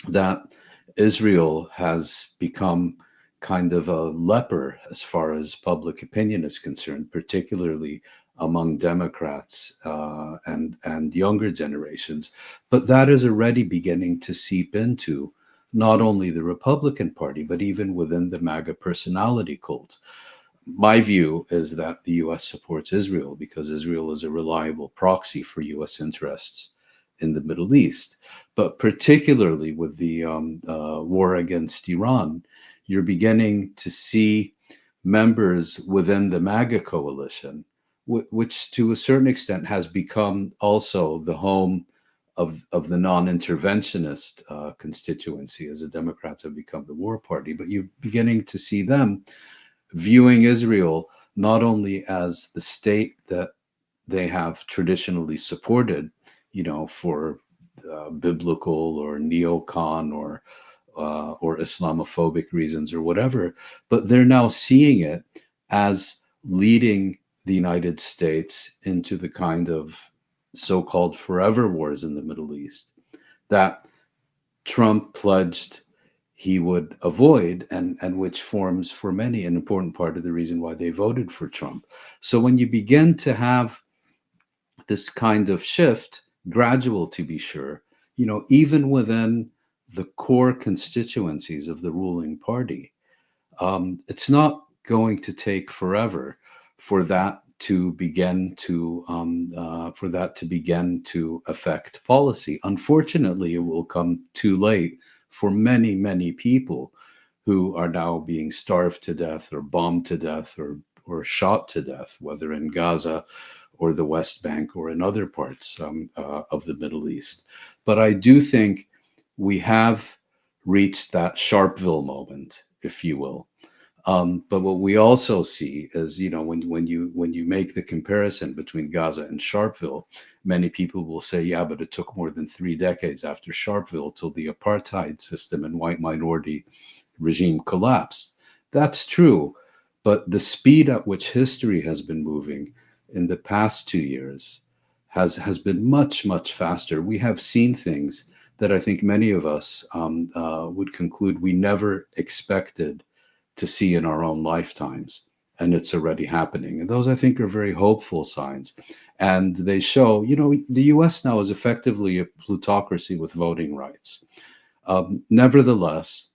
B: that Israel has become kind of a leper as far as public opinion is concerned, particularly among Democrats and younger generations. But that is already beginning to seep into not only the Republican Party, but even within the MAGA personality cult. My view is that the US supports Israel because Israel is a reliable proxy for US interests in the Middle East. But particularly with the war against Iran, you're beginning to see members within the MAGA coalition, which to a certain extent has become also the home of the non-interventionist constituency, as the Democrats have become the war party. But you're beginning to see them viewing Israel not only as the state that they have traditionally supported, for biblical or neocon or Islamophobic reasons or whatever, but they're now seeing it as leading the United States into the kind of so-called forever wars in the Middle East that Trump pledged he would avoid, and which forms for many an important part of the reason why they voted for Trump. So when you begin to have this kind of shift, gradual to be sure, even within the core constituencies of the ruling party, it's not going to take forever for that to begin to affect policy. Unfortunately, it will come too late for many, many people who are now being starved to death or bombed to death or shot to death, whether in Gaza or the West Bank or in other parts of the Middle East. But I do think we have reached that Sharpeville moment, if you will. But what we also see is, when you make the comparison between Gaza and Sharpeville, many people will say, yeah, but it took more than 3 decades after Sharpeville till the apartheid system and white minority regime collapsed. That's true, but the speed at which history has been moving in the past 2 years has been much, much faster. We have seen things that I think many of us would conclude we never expected to see in our own lifetimes, and it's already happening. And those, I think, are very hopeful signs. And they show, the US now is effectively a plutocracy with voting rights. Nevertheless,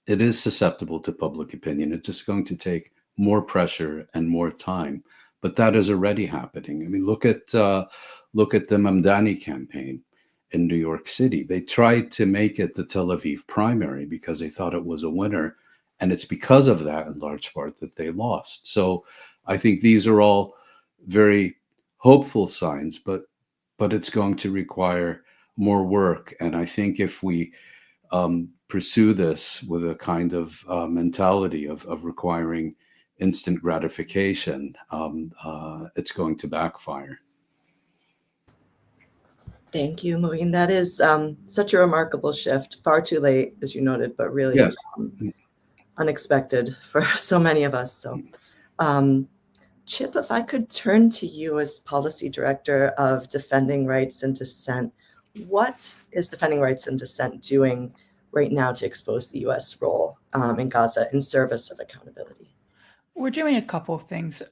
B: it is susceptible to public opinion. It's just going to take more pressure and more time. But that is already happening. I mean, look at the Mamdani campaign in New York City. They tried to make it the Tel Aviv primary because they thought it was a winner. And it's because of that, in large part, that they lost. So I think these are all very hopeful signs, but it's going to require more work. And I think if we pursue this with a kind of mentality of requiring instant gratification, it's going to backfire.
A: Thank you, Mouin. That is such a remarkable shift. Far too late, as you noted, but really
B: Yes.
A: unexpected for so many of us. So Chip, if I could turn to you as Policy Director of Defending Rights and Dissent, what is Defending Rights and Dissent doing right now to expose the U.S. role in Gaza in service of accountability?
D: We're doing a couple of things.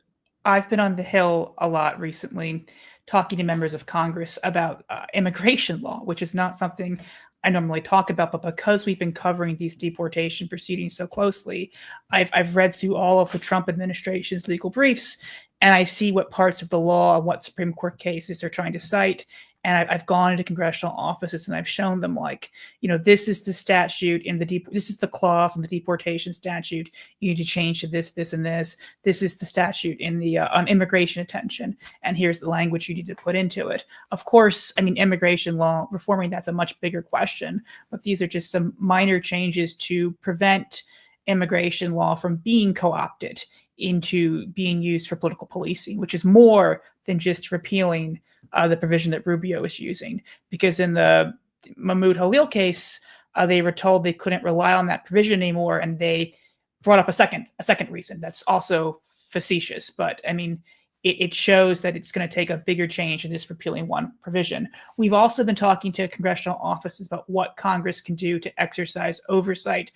D: I've been on the Hill a lot recently, talking to members of Congress about immigration law, which is not something I normally talk about, but because we've been covering these deportation proceedings so closely, I've read through all of the Trump administration's legal briefs, and I see what parts of the law and what Supreme Court cases they're trying to cite. And I've gone into congressional offices and I've shown them, like, this is the statute in this is the clause in the deportation statute. You need to change to this, this, and this. This is the statute in the on immigration detention, and here's the language you need to put into it. Of course, immigration law, reforming that's a much bigger question, but these are just some minor changes to prevent immigration law from being co-opted into being used for political policing, which is more than just repealing the provision that Rubio is using. Because in the Mahmoud Halil case, they were told they couldn't rely on that provision anymore, and they brought up a second reason that's also facetious. But it shows that it's going to take a bigger change than just repealing one provision. We've also been talking to congressional offices about what Congress can do to exercise oversight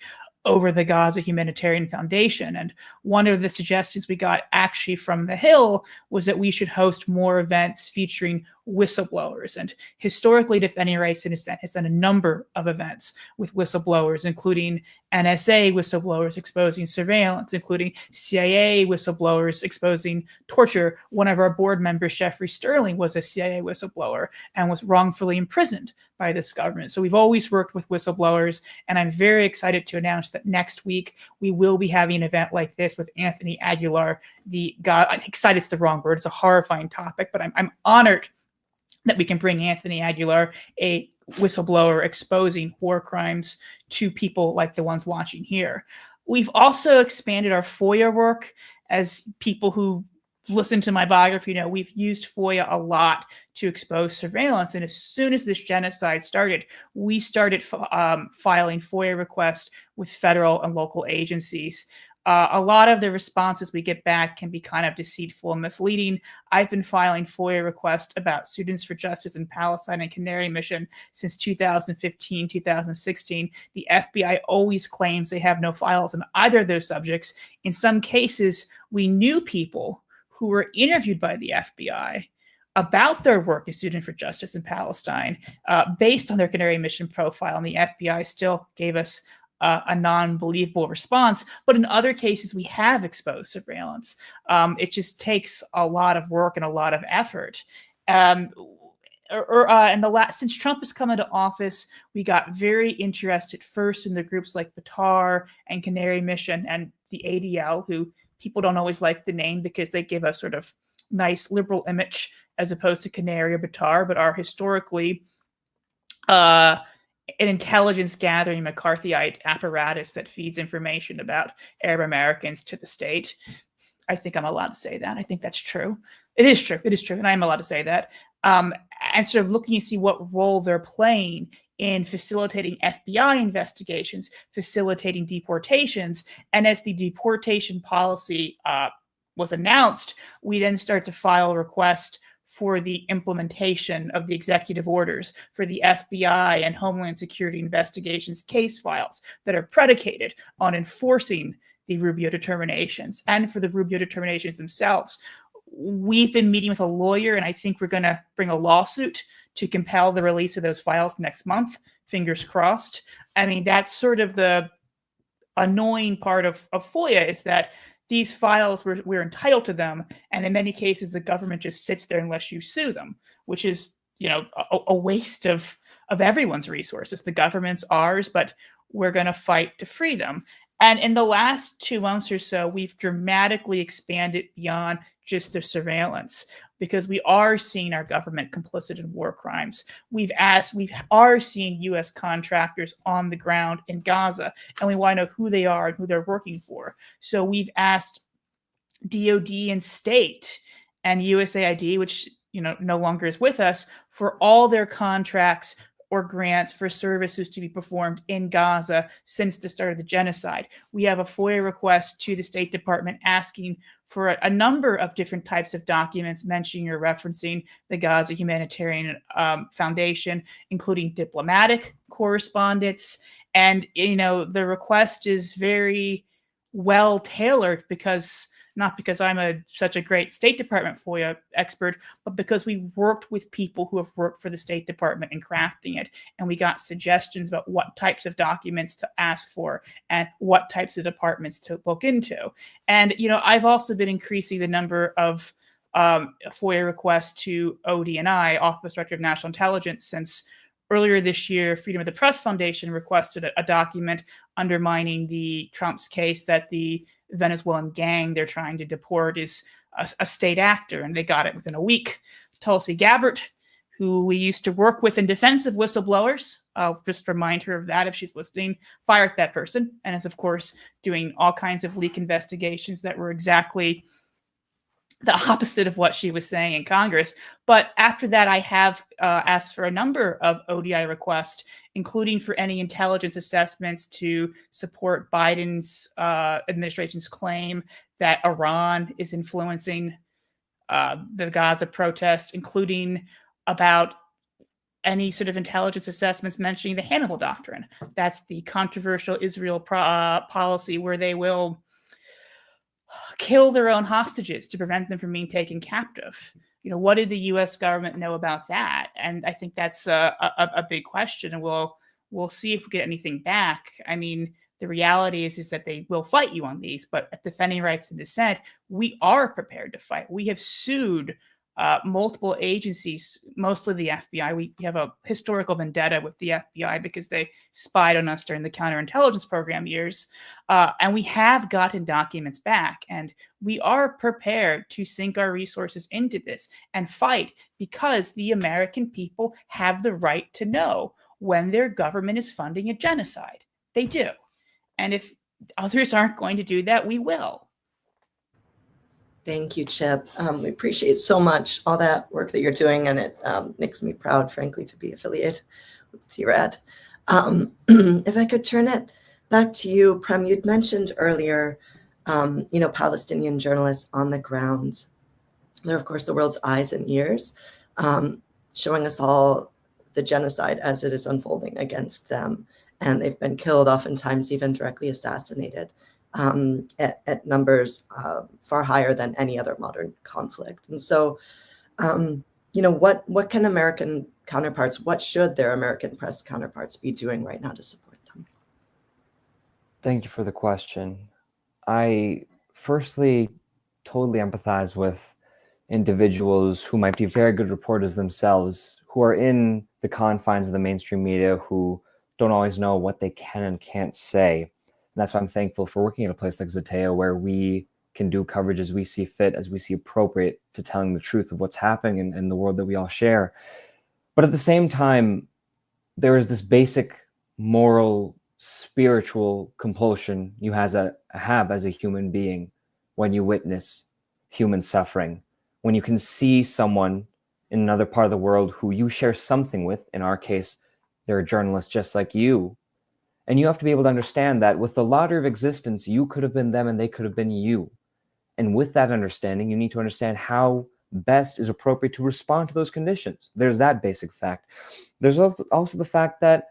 D: over the Gaza Humanitarian Foundation. And one of the suggestions we got actually from the Hill was that we should host more events featuring whistleblowers. And historically, Defending Rights and Dissent has done a number of events with whistleblowers, including NSA whistleblowers exposing surveillance, including CIA whistleblowers exposing torture. One of our board members, Jeffrey Sterling, was a CIA whistleblower and was wrongfully imprisoned by this government. So we've always worked with whistleblowers, and I'm very excited to announce that next week we will be having an event like this with Anthony Aguilar. Excited's the wrong word. It's a horrifying topic, but I'm honored that we can bring Anthony Aguilar, a whistleblower exposing war crimes, to people like the ones watching here. We've also expanded our FOIA work. As people who listen to my biography know, we've used FOIA a lot to expose surveillance. And as soon as this genocide started, we started filing FOIA requests with federal and local agencies. A lot of the responses we get back can be kind of deceitful and misleading. I've been filing FOIA requests about Students for Justice in Palestine and Canary Mission since 2015, 2016. The FBI always claims they have no files on either of those subjects. In some cases, we knew people who were interviewed by the FBI about their work as Student for Justice in Palestine based on their Canary Mission profile, and the FBI still gave us a non-believable response. But in other cases, we have exposed surveillance. It just takes a lot of work and a lot of effort. Since Trump has come into office, we got very interested first in the groups like Batar and Canary Mission and the ADL, who people don't always like the name because they give a sort of nice liberal image as opposed to Canary or Batar, but are historically an intelligence gathering McCarthyite apparatus that feeds information about Arab Americans to the state. I think I'm allowed to say that. I think that's true. It is true. It is true. And I'm allowed to say that. And sort of looking to see what role they're playing in facilitating FBI investigations, facilitating deportations. And as the deportation policy was announced, we then start to file a request for the implementation of the executive orders for the FBI and Homeland Security investigations case files that are predicated on enforcing the Rubio determinations, and for the Rubio determinations themselves. We've been meeting with a lawyer, and I think we're going to bring a lawsuit to compel the release of those files next month. Fingers crossed. That's sort of the annoying part of FOIA, is that these files, we're entitled to them, and in many cases, the government just sits there unless you sue them, which is, a waste of everyone's resources. The government's ours, but we're going to fight to free them. And in the last 2 months or so, we've dramatically expanded beyond just the surveillance, because we are seeing our government complicit in war crimes. We are seeing U.S. contractors on the ground in Gaza, and we want to know who they are and who they're working for. So we've asked DOD and state and USAID, which no longer is with us, for all their contracts or grants for services to be performed in Gaza since the start of the genocide. We have a FOIA request to the State Department asking for a number of different types of documents mentioning or referencing the Gaza Humanitarian Foundation, including diplomatic correspondence. And, the request is very well tailored because not because I'm such a great State Department FOIA expert, but because we worked with people who have worked for the State Department in crafting it. And we got suggestions about what types of documents to ask for and what types of departments to look into. And, I've also been increasing the number of FOIA requests to ODNI, Office Director of National Intelligence, since earlier this year, Freedom of the Press Foundation requested a document undermining the Trump's case that the Venezuelan gang they're trying to deport is a state actor, and they got it within a week. Tulsi Gabbard, who we used to work with in defense of whistleblowers, I'll just remind her of that if she's listening, fired that person, and is, of course, doing all kinds of leak investigations that were exactly the opposite of what she was saying in Congress. But after that, I have asked for a number of ODI requests, including for any intelligence assessments to support Biden's administration's claim that Iran is influencing the Gaza protests, including about any sort of intelligence assessments mentioning the Hannibal Doctrine. That's the controversial Israel policy where they will kill their own hostages to prevent them from being taken captive. What did the U.S. government know about that? And I think that's a big question, and we'll see if we get anything back. I mean, the reality is that they will fight you on these, but at Defending Rights and Dissent, we are prepared to fight. We have sued multiple agencies, mostly the FBI. We have a historical vendetta with the FBI because they spied on us during the counterintelligence program years. And we have gotten documents back, and we are prepared to sink our resources into this and fight because the American people have the right to know when their government is funding a genocide. They do. And if others aren't going to do that, we will.
A: Thank you, Chip. We appreciate so much all that work that you're doing, and it makes me proud, frankly, to be affiliated with TRAD. If I could turn it back to you, Prem, you'd mentioned earlier, Palestinian journalists on the ground. They're, of course, the world's eyes and ears, showing us all the genocide as it is unfolding against them. And they've been killed, oftentimes even directly assassinated. At numbers far higher than any other modern conflict. And so, what can American counterparts, what should their American press counterparts be doing right now to support them?
E: Thank you for the question. I firstly totally empathize with individuals who might be very good reporters themselves, who are in the confines of the mainstream media, who don't always know what they can and can't say. And that's why I'm thankful for working at a place like Zateo, where we can do coverage as we see fit, as we see appropriate to telling the truth of what's happening in the world that we all share. But at the same time, there is this basic moral, spiritual compulsion you have as a human being when you witness human suffering, when you can see someone in another part of the world who you share something with. In our case, they're a journalist just like you. And you have to be able to understand that with the lottery of existence, you could have been them and they could have been you. And with that understanding, you need to understand how best is appropriate to respond to those conditions. There's that basic fact. There's also the fact that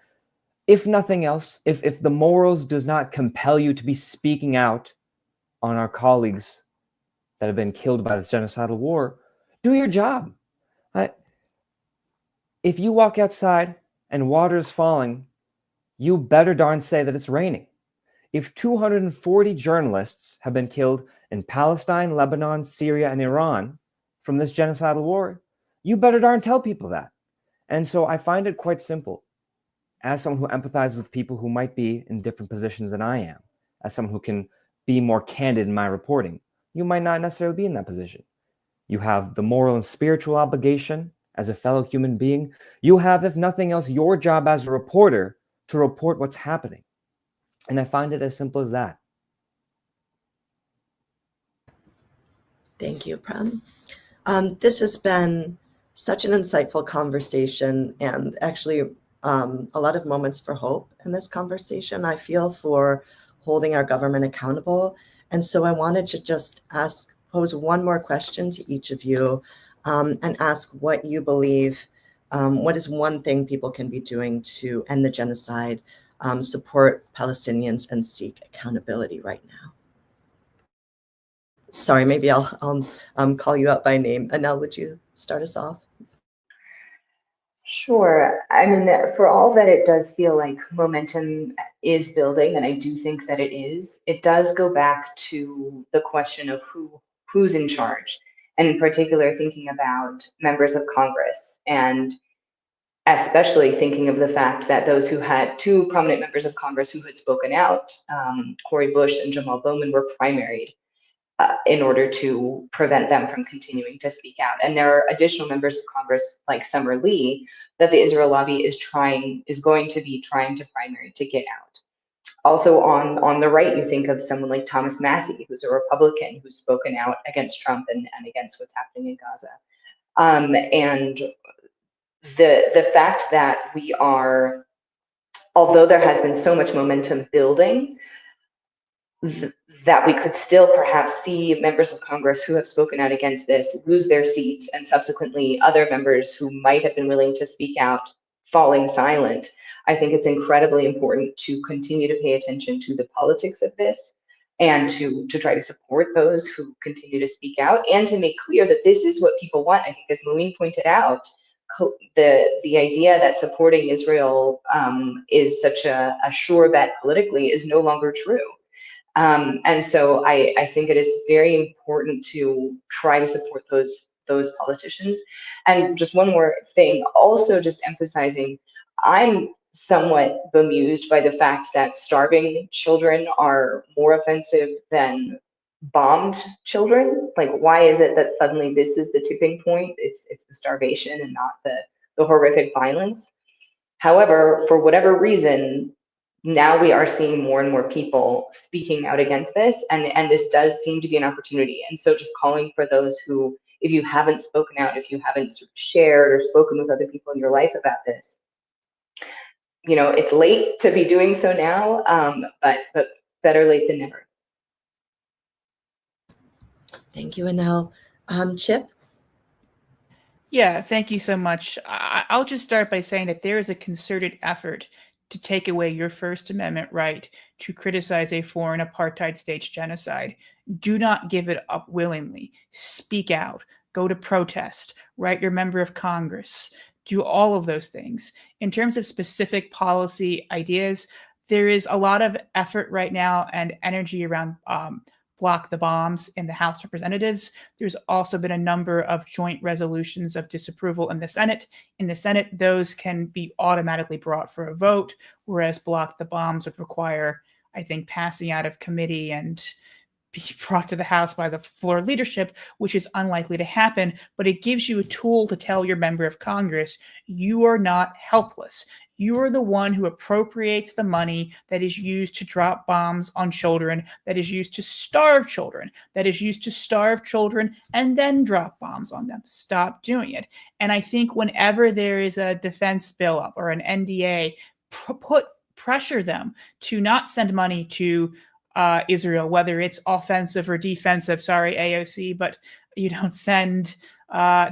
E: if nothing else, if the morals does not compel you to be speaking out on our colleagues that have been killed by this genocidal war, do your job. If you walk outside and water is falling, you better darn say that it's raining. If 240 journalists have been killed in Palestine, Lebanon, Syria, and Iran from this genocidal war, you better darn tell people that. And so I find it quite simple. As someone who empathizes with people who might be in different positions than I am, as someone who can be more candid in my reporting, you might not necessarily be in that position. You have the moral and spiritual obligation as a fellow human being. You have, if nothing else, your job as a reporter to report what's happening. And I find it as simple as that.
A: Thank you, Prem. This has been such an insightful conversation, and actually a lot of moments for hope in this conversation. I feel for holding our government accountable. And so I wanted to just pose one more question to each of you and ask what you believe, what is one thing people can be doing to end the genocide, support Palestinians, and seek accountability right now? Sorry, maybe I'll call you out by name. Annelle, would you start us off?
C: Sure. I mean, for all that it does feel like momentum is building, and I do think that it is, it does go back to the question of who's in charge, and in particular, thinking about members of Congress, and especially thinking of the fact that those who had two prominent members of Congress who had spoken out, Cori Bush and Jamal Bowman, were primaried in order to prevent them from continuing to speak out. And there are additional members of Congress like Summer Lee that the Israel lobby is going to be trying to primary to get out. Also on the right, you think of someone like Thomas Massie, who's a Republican who's spoken out against Trump and against what's happening in Gaza. And the fact that we are, although there has been so much momentum building, that we could still perhaps see members of Congress who have spoken out against this lose their seats, and subsequently other members who might have been willing to speak out falling silent. I think it's incredibly important to continue to pay attention to the politics of this, and to try to support those who continue to speak out, and to make clear that this is what people want. I think, as Mouin pointed out, the idea that supporting Israel is such a sure bet politically is no longer true. And so I think it is very important to try to support those politicians. And just one more thing, also just emphasizing, I'm somewhat bemused by the fact that starving children are more offensive than bombed children. Like, why is it that suddenly this is the tipping point? It's the starvation and not the horrific violence. However, for whatever reason, now we are seeing more and more people speaking out against this, and this does seem to be an opportunity. And so just calling for those who, if you haven't spoken out, if you haven't sort of shared or spoken with other people in your life about this, you know, it's late to be doing so now, but better late than never.
A: Thank you, Annelle. Chip?
D: Yeah, thank you so much. I'll just start by saying that there is a concerted effort to take away your First Amendment right to criticize a foreign apartheid state's genocide. Do not give it up willingly. Speak out. Go to protest. Write your member of Congress. Do all of those things. In terms of specific policy ideas, there is a lot of effort right now and energy around block the bombs in the House of Representatives. There's also been a number of joint resolutions of disapproval in the Senate. In the Senate, those can be automatically brought for a vote, whereas block the bombs would require, I think, passing out of committee and be brought to the House by the floor leadership, which is unlikely to happen. But it gives you a tool to tell your member of Congress, you are not helpless. You are the one who appropriates the money that is used to drop bombs on children, that is used to starve children, that is used to starve children and then drop bombs on them. Stop doing it. And I think whenever there is a defense bill up or an NDA, pressure them to not send money to Israel, whether it's offensive or defensive. Sorry, AOC, but you don't send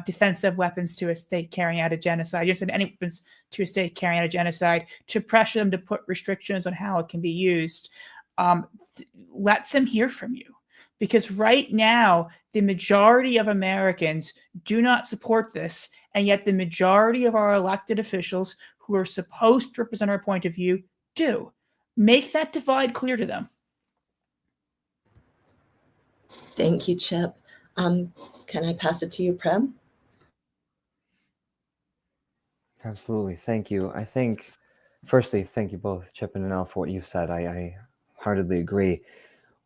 D: defensive weapons to a state carrying out a genocide. You don't send any weapons to a state carrying out a genocide. To pressure them to put restrictions on how it can be used. Let them hear from you. Because right now, the majority of Americans do not support this, and yet the majority of our elected officials who are supposed to represent our point of view do. Make that divide clear to them.
A: Thank you, Chip. Can I pass it to you, Prem?
E: Absolutely. Thank you. I think, firstly, thank you both, Chip and Annelle, for what you've said. I heartedly agree.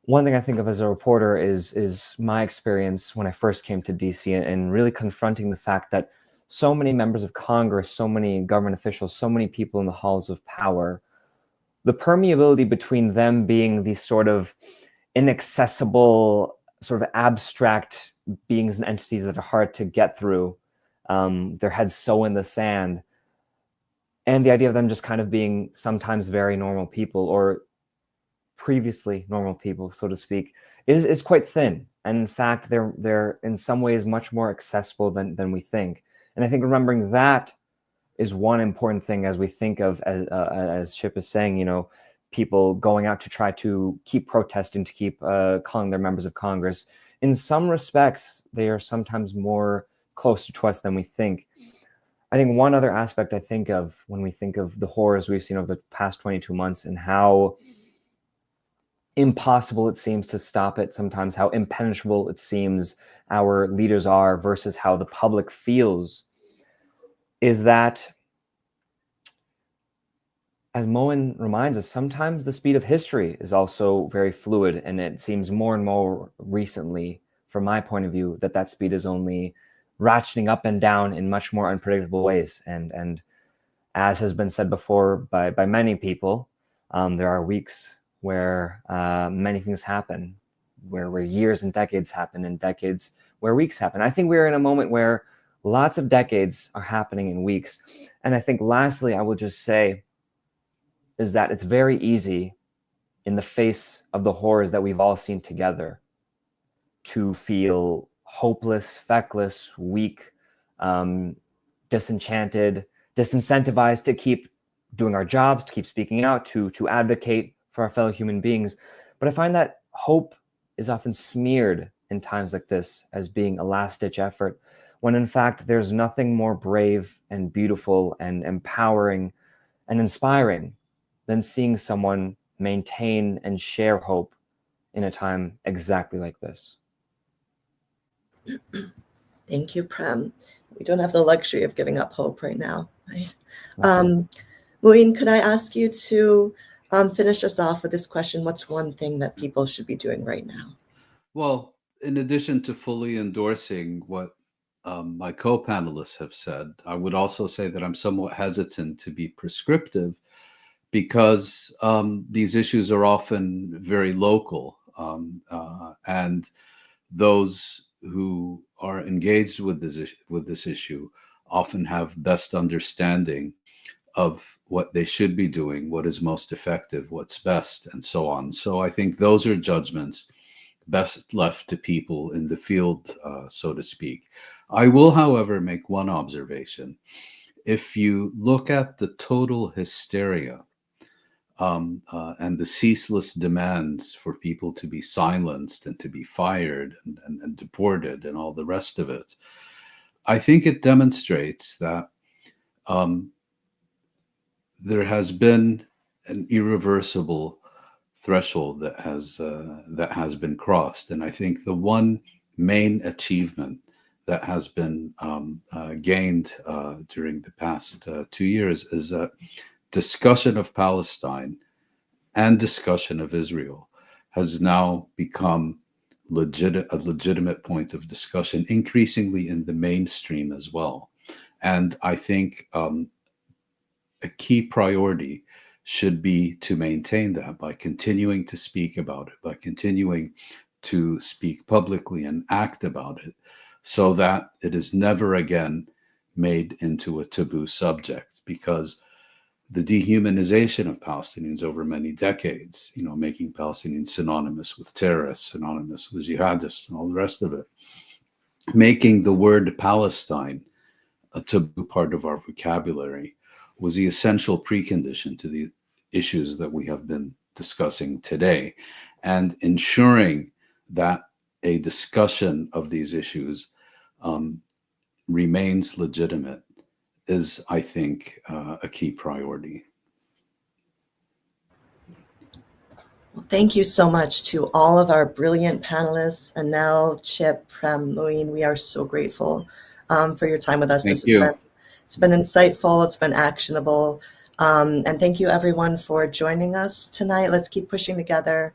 E: One thing I think of as a reporter is my experience when I first came to DC and really confronting the fact that so many members of Congress, so many government officials, so many people in the halls of power, the permeability between them being these sort of inaccessible, sort of abstract beings and entities that are hard to get through, their heads so in the sand, and the idea of them just kind of being sometimes very normal people, or previously normal people, so to speak, is quite thin. And in fact, they're in some ways much more accessible than we think. And I think remembering that is one important thing as we think of, as Chip is saying, you know, people going out to try to keep protesting, to keep calling their members of Congress. In some respects, they are sometimes more closer to us than we think. I think one other aspect I think of when we think of the horrors we've seen over the past 22 months and how impossible it seems to stop it sometimes, how impenetrable it seems our leaders are versus how the public feels, is that, as Mouin reminds us, sometimes the speed of history is also very fluid, and it seems more and more recently, from my point of view, that speed is only ratcheting up and down in much more unpredictable ways. And as has been said before by many people, there are weeks where many things happen, where years and decades happen, and decades where weeks happen. I think we're in a moment where lots of decades are happening in weeks. And I think lastly, I will just say is that it's very easy in the face of the horrors that we've all seen together to feel hopeless, feckless, weak, disenchanted, disincentivized to keep doing our jobs, to keep speaking out, to advocate for our fellow human beings. But I find that hope is often smeared in times like this as being a last-ditch effort, when in fact there's nothing more brave and beautiful and empowering and inspiring than seeing someone maintain and share hope in a time exactly like this.
A: Thank you, Prem. We don't have the luxury of giving up hope right now, right? Mouin, could I ask you to finish us off with this question? What's one thing that people should be doing right now?
B: Well, in addition to fully endorsing what my co-panelists have said, I would also say that I'm somewhat hesitant to be prescriptive because these issues are often very local, and those who are engaged with this issue often have best understanding of what they should be doing, what is most effective, what's best, and so on. So I think those are judgments best left to people in the field, so to speak. I will, however, make one observation. If you look at the total hysteria and the ceaseless demands for people to be silenced and to be fired and deported and all the rest of it, I think it demonstrates that there has been an irreversible threshold that has been crossed. And I think the one main achievement that has been gained during the past 2 years is that discussion of Palestine and discussion of Israel has now become a legitimate point of discussion, increasingly in the mainstream as well. And I think a key priority should be to maintain that by continuing to speak about it, by continuing to speak publicly and act about it, so that it is never again made into a taboo subject. Because the dehumanization of Palestinians over many decades, making Palestinians synonymous with terrorists, synonymous with jihadists, and all the rest of it, making the word Palestine a taboo part of our vocabulary, was the essential precondition to the issues that we have been discussing today. And ensuring that a discussion of these issues remains legitimate is, I think, a key priority.
A: Well, thank you so much to all of our brilliant panelists, Annelle, Chip, Prem, Mouin. We are so grateful for your time with us.
B: Thank you.
A: It's been insightful, it's been actionable. And thank you everyone for joining us tonight. Let's keep pushing together.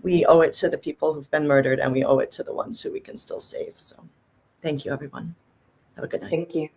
A: We owe it to the people who've been murdered, and we owe it to the ones who we can still save. So thank you, everyone. Have a good night.
C: Thank you.